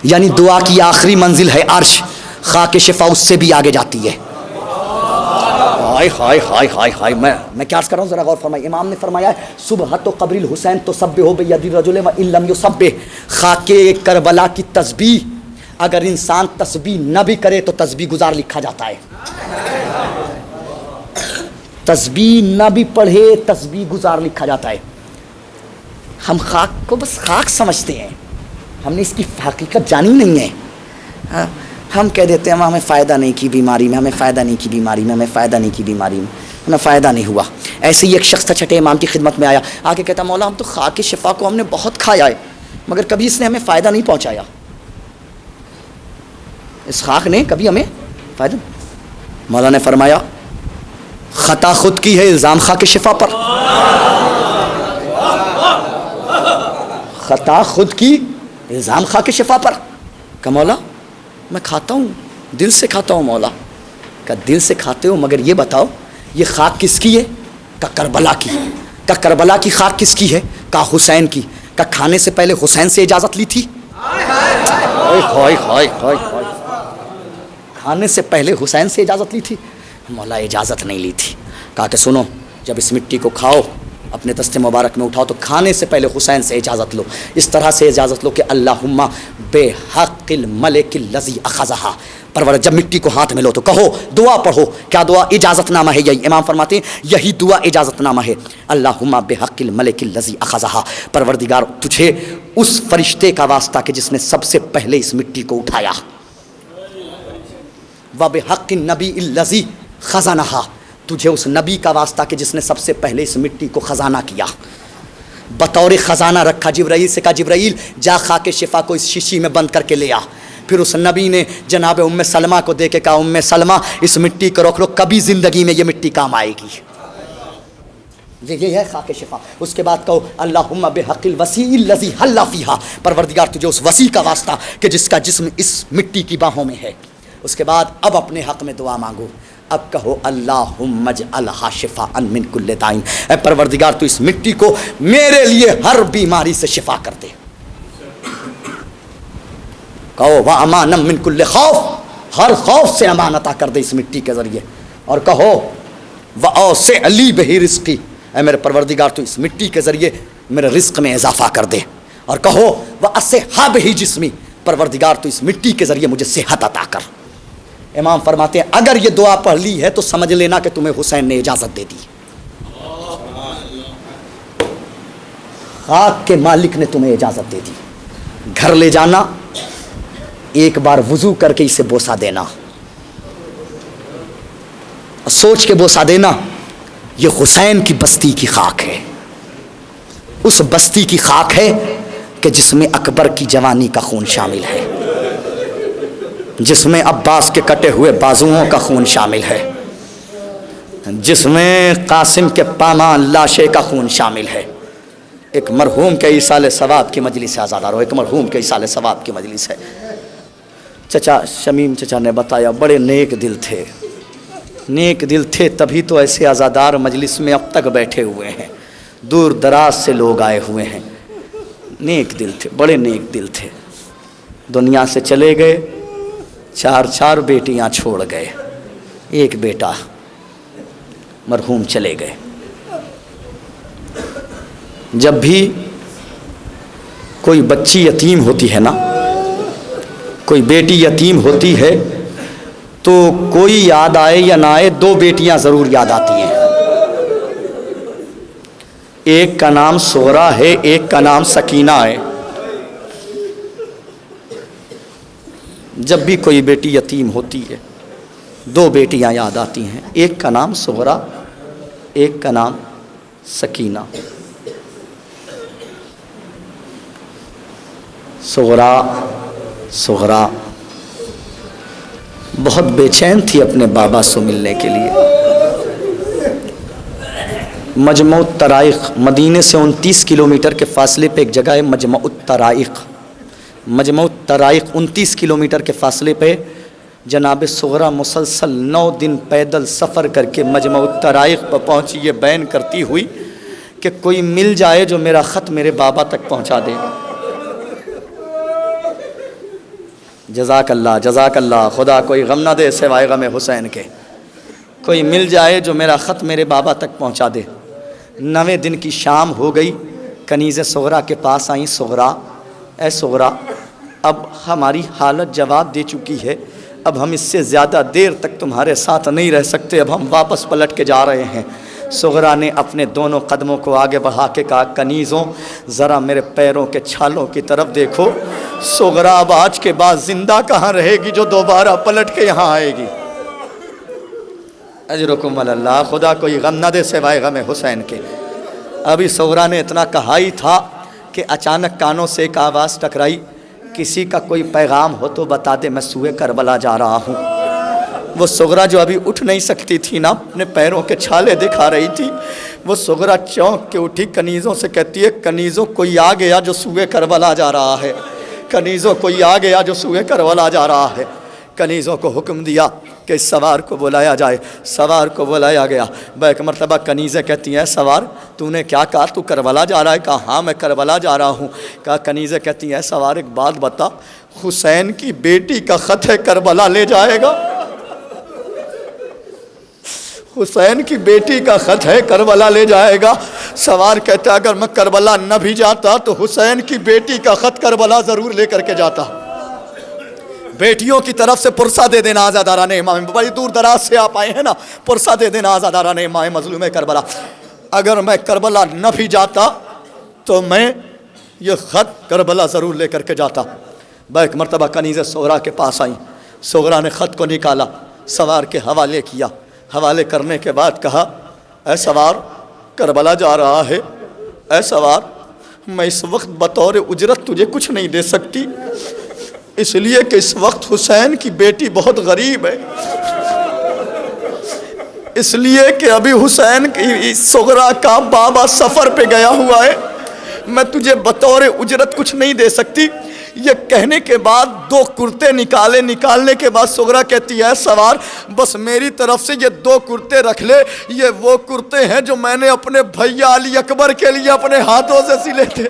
یعنی دعا کی آخری منزل ہے عرش، خاک شفا اس سے بھی آگے جاتی ہے. ہائے ہائے ہائے ہائے ہائے. میں کیا عرض کر رہا ہوں ذرا غور فرمائیے. امام نے فرمایا ہے صبح تو قبر الحسین تو سب ہو بید الرجل و ان لم یسبح. خاک کربلا کی تسبیح اگر انسان تسبیح نہ بھی کرے تو تسبیح گزار لکھا جاتا ہے. تسبیح نہ بھی پڑھے تسبیح گزار لکھا جاتا ہے. ہم خاک کو بس خاک سمجھتے ہیں، ہم نے اس کی حقیقت جانی نہیں ہے. ہم کہہ دیتے ہیں ہمیں فائدہ نہیں کی بیماری میں، ہمیں فائدہ نہیں کی بیماری میں، ہمیں فائدہ نہیں کی بیماری میں، ہمیں فائدہ نہیں ہوا. ایسے ہی ایک شخص تھا چھٹے امام کی خدمت میں آیا، آگے کہتا مولا ہم تو خاک شفا کو ہم نے بہت کھایا ہے مگر کبھی اس نے ہمیں فائدہ نہیں پہنچایا. اس خاک نے کبھی ہمیں فائدہ. مولا نے فرمایا خطا خود کی ہے، الزام خاک شفا پر. خطا خود کی، الزام خاک شفا پر. کہ مولا میں کھاتا ہوں، دل سے کھاتا ہوں. مولا کہ دل سے کھاتے ہو مگر یہ بتاؤ یہ خاک کس کی ہے؟ کہ کربلا کی. کہ کربلا کی خاک کس کی ہے؟ کہ حسین کی. کہ کھانے سے پہلے حسین سے اجازت لی تھی؟ کھانے سے پہلے حسین سے اجازت لی تھی؟ مولا اجازت نہیں لی تھی. کہا کہ سنو جب اس مٹی کو کھاؤ اپنے دست مبارک میں اٹھاؤ تو کھانے سے پہلے حسین سے اجازت لو. اس طرح سے اجازت لو کہ اللہم بے حق الملک الذی اخذہا. پرور جب مٹی کو ہاتھ میں لو تو کہو، دعا پڑھو. کیا دعا؟ اجازت نامہ ہے. یہی امام فرماتے ہیں یہی دعا اجازت نامہ ہے. اللہم بے حق الملک الذی اخذہا. پروردگار تجھے اس فرشتے کا واسطہ کہ جس نے سب سے پہلے اس مٹی کو اٹھایا، وبحق النبی الذی خزنہا. تجھے اس نبی کا واسطہ کہ جس نے سب سے پہلے اس مٹی کو خزانہ کیا، بطور خزانہ رکھا. جبرائیل سے کہا جبرائیل جا خاک شفا کو اس شیشی میں بند کر کے لے آ. پھر اس نبی نے جناب ام سلمہ کو دے کے کہا ام سلمہ اس مٹی کو رکھ لو، کبھی زندگی میں یہ مٹی کام آئے گی. یہ ہے خاک شفا. اس کے بعد کہو اللہم بحق الوسیع الذی حل فیہا. پروردگار تجھے اس وسیع کا واسطہ کہ جس کا جسم اس مٹی کی باہوں میں ہے. اس کے بعد اب اپنے حق میں دعا مانگو. اب کہو اللہم اجعلھا شفاء من کل داء. اے پروردگار تو اس مٹی کو میرے لیے ہر بیماری سے شفا کر دے. کہو وامانا من کل خوف. ہر خوف سے امان عطا کر دے اس مٹی کے ذریعے. اور کہو واوسع لی بہ رزقی. اے میرے پروردگار تو اس مٹی کے ذریعے میرے رزق میں اضافہ کر دے. اور کہو واصحح بہ جسمی. پروردگار تو اس مٹی کے ذریعے مجھے صحت عطا کر. امام فرماتے ہیں اگر یہ دعا پڑھ لی ہے تو سمجھ لینا کہ تمہیں حسین نے اجازت دے دی. خاک کے مالک نے تمہیں اجازت دے دی. گھر لے جانا، ایک بار وضو کر کے اسے بوسہ دینا، سوچ کے بوسہ دینا یہ حسین کی بستی کی خاک ہے. اس بستی کی خاک ہے کہ جس میں اکبر کی جوانی کا خون شامل ہے، جس میں عباس کے کٹے ہوئے بازوؤں کا خون شامل ہے، جس میں قاسم کے پامان لاشے کا خون شامل ہے. ایک مرحوم کے ایصال ثواب کی مجلس ہے آزادار ہو، ایک مرحوم کے ایصال ثواب کی مجلس ہے. چچا شمیم چچا نے بتایا بڑے نیک دل تھے. نیک دل تھے تبھی تو ایسے آزادار مجلس میں اب تک بیٹھے ہوئے ہیں. دور دراز سے لوگ آئے ہوئے ہیں. نیک دل تھے، بڑے نیک دل تھے. دنیا سے چلے گئے، 4 بیٹیاں چھوڑ گئے، ایک بیٹا مرحوم چلے گئے. جب بھی کوئی بچی یتیم ہوتی ہے نا، کوئی بیٹی یتیم ہوتی ہے تو کوئی یاد آئے یا نہ آئے 2 بیٹیاں ضرور یاد آتی ہیں. ایک کا نام سورا ہے، ایک کا نام سکینہ ہے. جب بھی کوئی بیٹی یتیم ہوتی ہے 2 بیٹیاں یاد آتی ہیں، ایک کا نام سغرا، ایک کا نام سکینہ. سغرا بہت بے چین تھی اپنے بابا سے ملنے کے لیے. مجمع الطرائق، مدینے سے 29 کلومیٹر کے فاصلے پہ ایک جگہ ہے مجمع الطرائق. مجمع الطرائق 29 کلومیٹر کے فاصلے پہ جناب سغرا مسلسل 9 دن پیدل سفر کر کے مجمع الطرائق پر پہنچی، یہ بیان کرتی ہوئی کہ کوئی مل جائے جو میرا خط میرے بابا تک پہنچا دے. جزاک اللہ، خدا کوئی غم نہ دے سوائے غم حسین کے۔ کوئی مل جائے جو میرا خط میرے بابا تک پہنچا دے۔ 9ویں دن کی شام ہو گئی، کنیز صغرا کے پاس آئیں۔ صغرا، اے صغرا، اب ہماری حالت جواب دے چکی ہے، اب ہم اس سے زیادہ دیر تک تمہارے ساتھ نہیں رہ سکتے، اب ہم واپس پلٹ کے جا رہے ہیں۔ صغرا نے اپنے دونوں قدموں کو آگے بڑھا کے کہا، کنیزوں ذرا میرے پیروں کے چھالوں کی طرف دیکھو۔ صغرا اب آج کے بعد زندہ کہاں رہے گی جو دوبارہ پلٹ کے یہاں آئے گی؟ اجرکم اللہ، خدا کوئی غم نہ دے سوائے غم حسین کے۔ ابھی صغرا نے اتنا کہا ہی تھا کہ اچانک کانوں سے ایک آواز ٹکرائی، کسی کا کوئی پیغام ہو تو بتا دے، میں سوئے کربلا جا رہا ہوں۔ وہ صغرا جو ابھی اٹھ نہیں سکتی تھی نا، اپنے پیروں کے چھالے دکھا رہی تھی، وہ صغرا چونک کے اٹھی، کنیزوں سے کہتی ہے، کنیزوں کوئی آ گیا جو سوئے کربلا جا رہا ہے، کنیزوں کوئی آ گیا جو سوئے کربلا جا رہا ہے۔ کنیزوں کو حکم دیا کہ اس سوار کو بلایا جائے۔ سوار کو بلایا گیا۔ ایک مرتبہ کنیزیں کہتی ہیں، سوار تو نے کیا کہا، تو کربلا جا رہا ہے؟ کہا ہاں میں کربلا جا رہا ہوں۔ کہا کنیزیں کہتی ہیں، سوار ایک بات بتا، حسین کی بیٹی کا خط ہے، کربلا لے جائے گا؟ حسین کی بیٹی کا خط ہے، کربلا لے جائے گا؟ سوار کہتا ہے، اگر میں کربلا نہ بھی جاتا تو حسین کی بیٹی کا خط کربلا ضرور لے کر کے جاتا۔ بیٹیوں کی طرف سے پرسہ دے دینا آزاداران امام، بڑی دور دراز سے آپ آئے ہیں نا، پرسہ دے دینا آزاداران امام مظلوم کربلا، اگر میں کربلا نہ بھی جاتا تو میں یہ خط کربلا ضرور لے کر کے جاتا۔ ایک مرتبہ کنیزیں صغرا کے پاس آئیں۔ صغرا نے خط کو نکالا، سوار کے حوالے کیا۔ حوالے کرنے کے بعد کہا، اے سوار کربلا جا رہا ہے، اے سوار میں اس وقت بطور اجرت تجھے کچھ نہیں دے سکتی، اس لیے کہ اس وقت حسین کی بیٹی بہت غریب ہے، اس لیے کہ ابھی حسین کی صغرا کا بابا سفر پہ گیا ہوا ہے، میں تجھے بطور اجرت کچھ نہیں دے سکتی۔ یہ کہنے کے بعد 2 کرتے نکالنے کے بعد صغرا کہتی ہے، سوار بس میری طرف سے یہ 2 کرتے رکھ لے، یہ وہ کرتے ہیں جو میں نے اپنے بھیا علی اکبر کے لیے اپنے ہاتھوں سے سلے تھے۔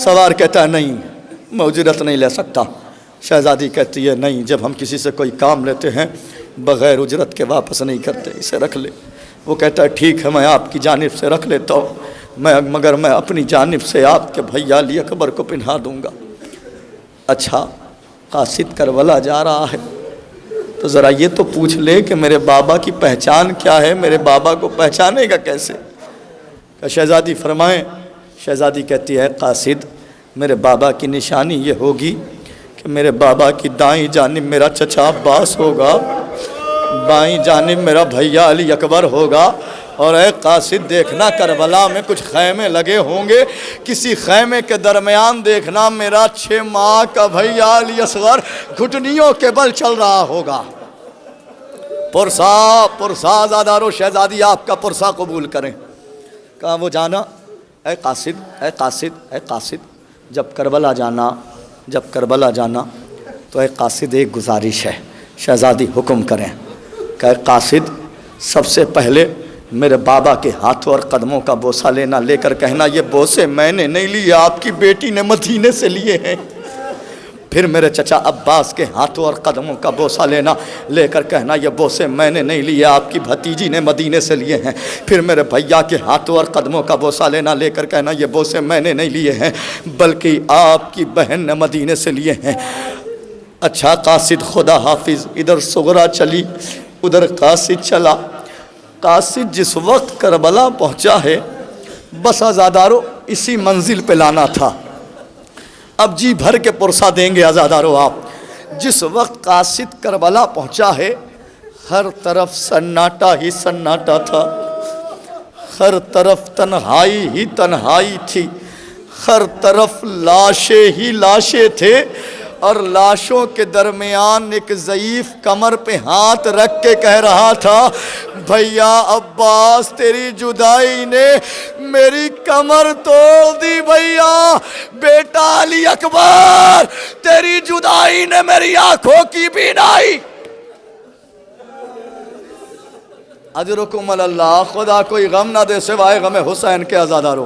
سوار کہتا ہے، نہیں میں اجرت نہیں لے سکتا۔ شہزادی کہتی ہے، نہیں، جب ہم کسی سے کوئی کام لیتے ہیں بغیر اجرت کے واپس نہیں کرتے، اسے رکھ لے۔ وہ کہتا ہے، ٹھیک ہے میں آپ کی جانب سے رکھ لیتا ہوں، مگر میں اپنی جانب سے آپ کے بھیا علی اکبر کو پہنا دوں گا۔ اچھا قاصد کربلا جا رہا ہے تو ذرا یہ تو پوچھ لے کہ میرے بابا کی پہچان کیا ہے، میرے بابا کو پہچانے گا کیسے؟ کہ شہزادی فرمائیں۔ شہزادی کہتی ہے، قاصد میرے بابا کی نشانی یہ ہوگی کہ میرے بابا کی دائیں جانب میرا چچا عباس ہوگا، بائیں جانب میرا بھیا علی اکبر ہوگا، اور اے قاصد دیکھنا کربلا میں کچھ خیمے لگے ہوں گے، کسی خیمے کے درمیان دیکھنا میرا 6 ماہ کا بھیا علی اصغر گھٹنیوں کے بل چل رہا ہوگا۔ پرسا آزادارو، شہزادی آپ کا پرسا قبول کریں۔ کہا وہ جانا، اے قاصد جب کربلا جانا تو اے قاصد ایک گزارش ہے، شہزادی حکم کریں۔ کہ اے قاصد سب سے پہلے میرے بابا کے ہاتھوں اور قدموں کا بوسہ لینا، لے کر کہنا یہ بوسے میں نے نہیں لیے، آپ کی بیٹی نے مدینے سے لیے ہیں۔ پھر میرے چچا عباس کے ہاتھوں اور قدموں کا بوسہ لینا، لے کر کہنا یہ بوسے میں نے نہیں لیے، آپ کی بھتیجی نے مدینے سے لیے ہیں۔ پھر میرے بھیا کے ہاتھوں اور قدموں کا بوسہ لینا، لے کر کہنا یہ بوسے میں نے نہیں لیے ہیں بلکہ آپ کی بہن نے مدینے سے لیے ہیں۔ اچھا قاصد خدا حافظ۔ ادھر صغرا چلی، ادھر قاصد چلا۔ قاصد جس وقت کربلا پہنچا ہے، بس آزادارو اسی منزل پہ لانا تھا۔ اب جی بھر کے پرسہ دیں گے آزادارو آپ۔ جس وقت قاصد کربلا پہنچا ہے، ہر طرف سناٹا ہی سناٹا تھا، ہر طرف تنہائی ہی تنہائی تھی، ہر طرف لاشیں ہی لاشیں تھے، اور لاشوں کے درمیان ایک ضعیف کمر پہ ہاتھ رکھ کے کہہ رہا تھا، بھیا عباس تیری جدائی نے میری کمر توڑ دی، بھیا بیٹا علی اکبر تیری جدائی نے میری آنکھوں کی بینائی۔ اجرکم اللہ، خدا کوئی غم نہ دے سوائے غم حسین کے آزادارو۔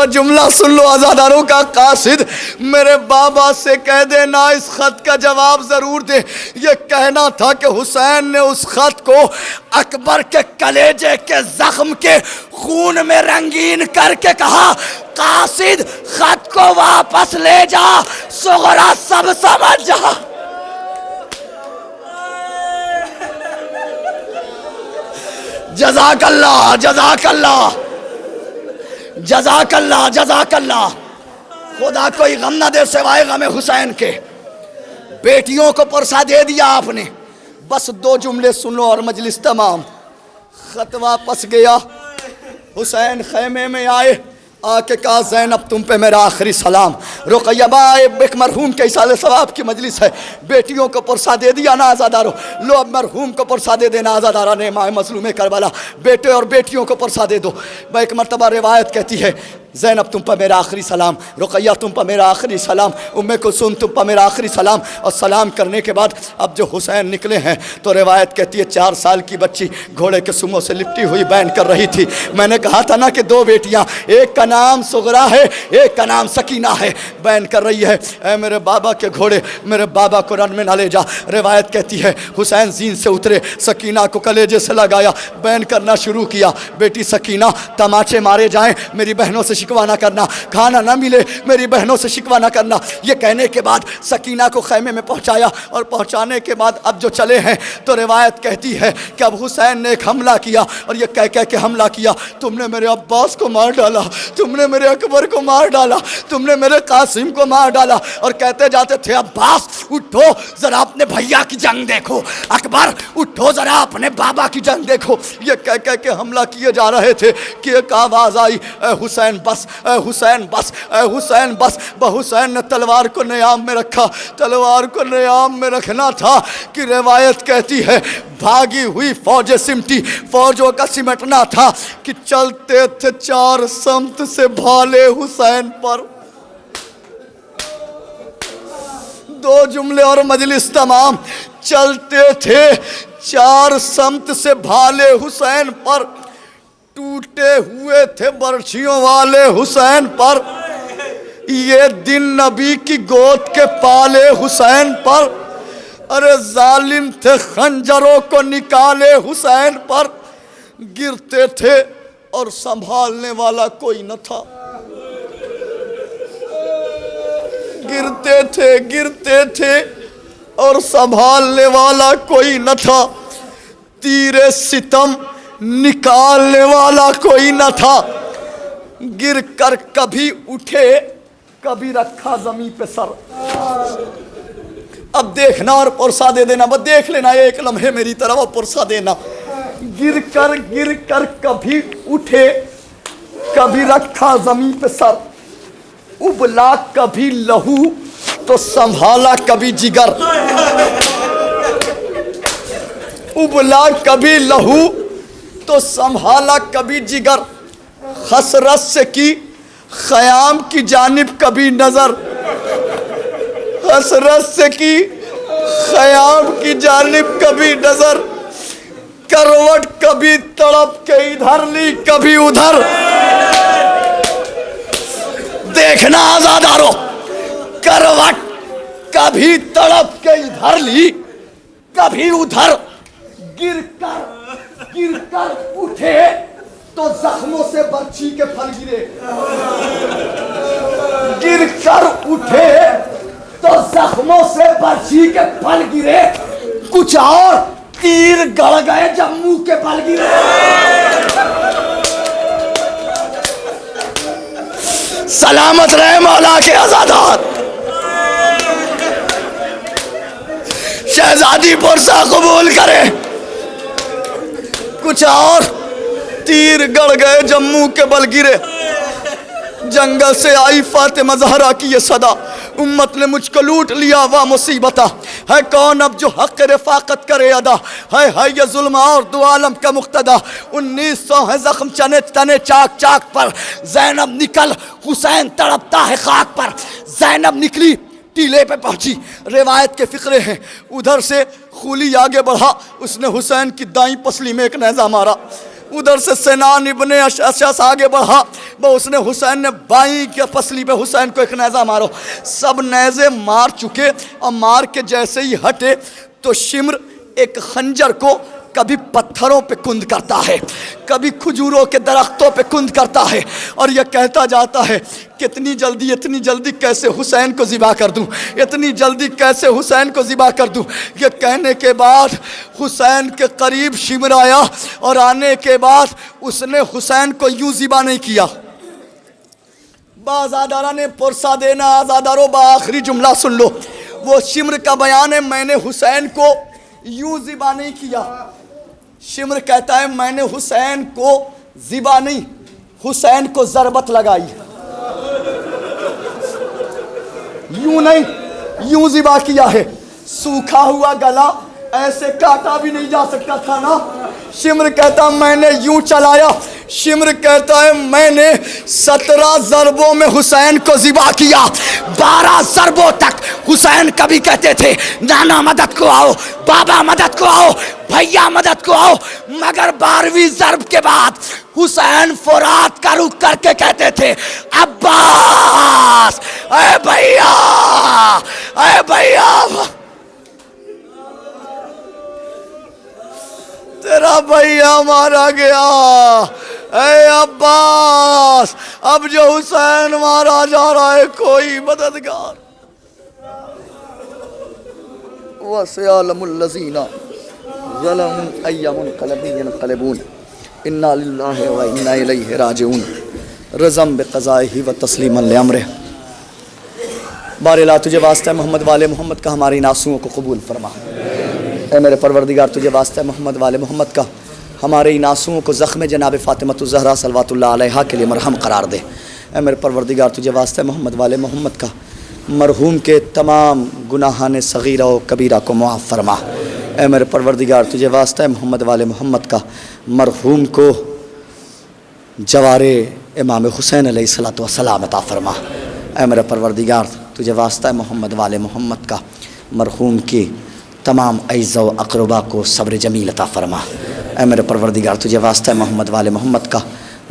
بس جملہ سن لو آزاداروں کا، قاصد میرے بابا سے کہہ دینا اس خط کا جواب ضرور دے۔ یہ کہنا تھا کہ حسین نے اس خط کو اکبر کے کلیجے کے زخم کے خون میں رنگین کر کے کہا قاصد خط کو واپس لے جا، صغرا سب سمجھ جا۔ جزاک اللہ، جزاک اللہ، جزاک اللہ، جزاک اللہ۔ خدا کوئی غم نہ دے سوائے غم حسین کے۔ بیٹیوں کو پرسا دے دیا آپ نے، بس 2 جملے سنو اور مجلس تمام۔ خط واپس گیا، حسین خیمے میں آئے، آ کے کہا زینب تم پہ میرا آخری سلام۔ رقیہ ایک مرحوم کے ایصال ثواب کی مجلس ہے، بیٹیوں کو پرسا دے دیا نا آزادارو، لو اب مرحوم کو پرسا دے دینا آزادارہ نے ماں مظلوم کربلا، بیٹے اور بیٹیوں کو پرسا دے دو۔ ایک مرتبہ روایت کہتی ہے زینب تم پر میرا آخری سلام، رقیہ تم پر میرا آخری سلام، ام کلثوم تم پر میرا آخری سلام۔ اور سلام کرنے کے بعد اب جو حسین نکلے ہیں تو روایت کہتی ہے 4 سال کی بچی گھوڑے کے سموں سے لپٹی ہوئی بین کر رہی تھی۔ میں نے کہا تھا نا کہ 2 بیٹیاں، ایک کا نام صغرا ہے، ایک کا نام سکینہ ہے، بین کر رہی ہے اے میرے بابا کے گھوڑے میرے بابا کو رن میں نہ لے جا۔ روایت کہتی ہے حسین زین سے اترے، سکینہ کو کلیجے سے لگایا، بین کرنا شروع کیا، بیٹی سکینہ تماچے مارے جائیں میری بہنوں سے شکوہ نہ کرنا، کھانا نہ ملے میری بہنوں سے شکوہ نہ کرنا۔ یہ کہنے کے بعد سکینہ کو خیمے میں پہنچایا، اور پہنچانے کے بعد اب جو چلے ہیں تو روایت کہتی ہے کہ اب حسین نے ایک حملہ کیا، اور یہ کہہ کے حملہ کیا تم نے میرے عباس کو مار ڈالا، تم نے میرے اکبر کو مار ڈالا، تم نے میرے قاسم کو مار ڈالا، اور کہتے جاتے تھے عباس اٹھو ذرا اپنے بھیا کی جنگ دیکھو، اکبر اٹھو ذرا اپنے بابا کی جنگ دیکھو۔ یہ کہہ کے حملہ کیے جا رہے تھے کہ ایک آواز آئی اے حسین بس، اے حسین بس، اے حسین بس۔ حسین نے تلوار کو نیام میں رکھا، تلوار کو نیام میں رکھنا تھا کہ روایت کہتی ہے بھاگی ہوئی فوجیں سمٹی، فوجوں کا سمٹنا تھا کہ چلتے تھے 4 سمت سے بھالے حسین پر۔ 2 جملے اور مجلس تمام۔ چلتے تھے 4 سمت سے بھالے حسین پر، ٹوٹے ہوئے تھے برچھیوں والے حسین پر، یہ دن نبی کی گود کے پالے حسین پر، ارے ظالم تھے خنجروں کو نکالے حسین پر، گرتے تھے اور سنبھالنے والا کوئی نہ تھا، گرتے تھے اور سنبھالنے والا کوئی نہ تھا، تیرے ستم نکالنے والا کوئی نہ تھا، گر کر کبھی اٹھے کبھی رکھا زمین پہ سر۔ اب دیکھنا اور پرسا دے دینا، بس دیکھ لینا ایک لمحے میری طرف اور پرسا دینا۔ گر کر کبھی اٹھے کبھی رکھا زمین پہ سر، ابلا کبھی لہو تو سنبھالا کبھی جگر، ابلا کبھی لہو تو سنبھالا کبھی جگر، حسرت سے کی خیام کی جانب کبھی نظر، حسرت سے کی خیام کی جانب کبھی نظر، کروٹ کبھی تڑپ کے ادھر لی کبھی ادھر۔ دیکھنا آزادارو، کروٹ کبھی تڑپ کے ادھر لی کبھی ادھر، گر کر اٹھے تو زخموں سے برچھی کے پھل گرے، گر کر اٹھے تو زخموں سے برچھی کے پھل گرے، کچھ اور تیر گڑ گئے جب منہ کے پھل گرے۔ سلامت رہے مولا کے آزادات۔ شہزادی پرسا قبول کرے، کچھ اور تیر گڑ گئے جب منہ کے بل گرے۔ جنگل سے آئی فاطمہ زہرا کی یہ صدا، امت نے مجھ کو لوٹ لیا وا مصیبتہ، ہے کون اب جو حق رفاقت کرے ادا، ہے یہ ظلم اور دو عالم کا مقتدا، 1900 ہے زخم تنے چاک پر، زینب نکل حسین تڑپتا ہے خاک پر، زینب نکلی ٹیلے پہ پہنچی، روایت کے فقرے ہیں، ادھر سے خولی آگے بڑھا، اس نے حسین کی دائیں پسلی میں ایک نیزہ مارا، ادھر سے سنان ابن اشعث آگے بڑھا، وہ اس نے حسین نے بائیں کی پسلی پہ حسین کو ایک نیزہ مارو، سب نیزے مار چکے، اور مار کے جیسے ہی ہٹے تو شمر ایک خنجر کو کبھی پتھروں پہ کند کرتا ہے، کبھی کھجوروں کے درختوں پہ کند کرتا ہے، اور یہ کہتا جاتا ہے کہ اتنی جلدی کیسے حسین کو ذبح کر دوں، اتنی جلدی کیسے حسین کو ذبح کر دوں۔ یہ کہنے کے بعد حسین کے قریب شمر آیا، اور آنے کے بعد اس نے حسین کو یوں ذبح نہیں کیا۔ آزادارہ نے پرسہ دینا، آزاداروں آخری جملہ سن لو، وہ شمر کا بیان ہے، میں نے حسین کو یوں ذبح نہیں کیا۔ شمر کہتا ہے میں نے حسین کو ذبح نہیں، حسین کو ضربت لگائی، یوں نہیں، یوں ذبح کیا ہے۔ سوکھا ہوا گلا ایسے کاٹا بھی نہیں جا سکتا تھا نا۔ شمر کہتا میں نے یوں چلایا، شمر کہتا ہے میں نے 17 ضربوں میں حسین کو ذبح کیا۔ 12 ضربوں تک حسین کبھی کہتے تھے نانا مدد کو آؤ، بابا مدد کو آؤ، بھیا مدد کو آؤ، مگر 12ویں ضرب کے بعد حسین فرات کا رخ کر کے کہتے تھے عباس، اے بھیا، اے بھیا، تیرا بھیا مارا گیا، اے عباس، اب جو حسین مارا جا رہا ہے کوئی مددگار۔ وَسَيَعْلَمُ الَّذِينَ ظَلَمُوا أَيَّ مُنقَلَبٍ يَنقَلِبُونَ إِنَّا لِلَّهِ وَإِنَّا إِلَيْهِ رَاجِعُونَ رضم بقضائه وتسلیما لأمره۔ بارے لا تجھے واسطہ محمد والے محمد کا ہماری ناسوؤں کو قبول فرما۔ اے میرے پروردگار تجھے واسطہ محمد والے محمد کا ہمارے ناسوؤں کو زخم جناب فاطمۃ الزہرا صلوات اللہ علیہا کے لیے مرہم قرار دے۔ اے میرے پروردگار تجھے واسطہ محمد والے محمد کا مرحوم کے تمام گناہان صغیرہ و کبیرہ کو معاف فرما۔ اے میرے پروردگار تجھے واسطہ محمد والے محمد کا مرحوم کو جوار امام حسین علیہ الصلوۃ والسلام عطا فرما۔ اے میرے پروردگار تجھے واسطہ محمد والے محمد کا مرحوم کی تمام اعزاء و اقربا کو صبر جمیل عطا فرما۔ اے میرے پروردگار تجھے واسطہ محمد والے محمد کا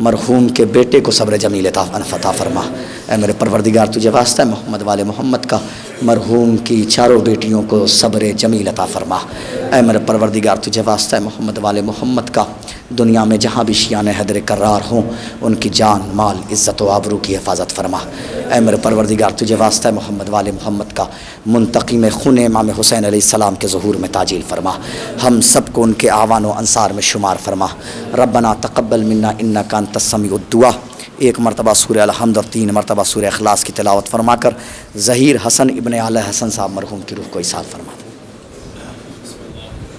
مرحوم کے بیٹے کو صبر جمیل عطا فرما۔ اے میرے پروردگار تجھے واسطہ محمد والے محمد کا مرحوم کی چاروں بیٹیوں کو صبر جمیل عطا فرما۔ اے میرے پروردگار تجھے واسطہ محمد والے محمد کا دنیا میں جہاں بھی شیعان حیدر کرار ہوں ان کی جان مال عزت و آبرو کی حفاظت فرما۔ اے میرے پروردگار تجھے واسطہ محمد والے محمد کا منتقم خون امام حسین علیہ السلام کے ظہور میں تعجیل فرما۔ ہم سب کو ان کے اعوان و انصار میں شمار فرما۔ ربنا تقبل منا انک انت السمیع الدعاء۔ ایک مرتبہ سورہ الحمد اور 3 مرتبہ سورہ اخلاص کی تلاوت فرما کر ظہیر حسن ابن اعلی حسن صاحب مرحوم کی روح کو ایصال فرما۔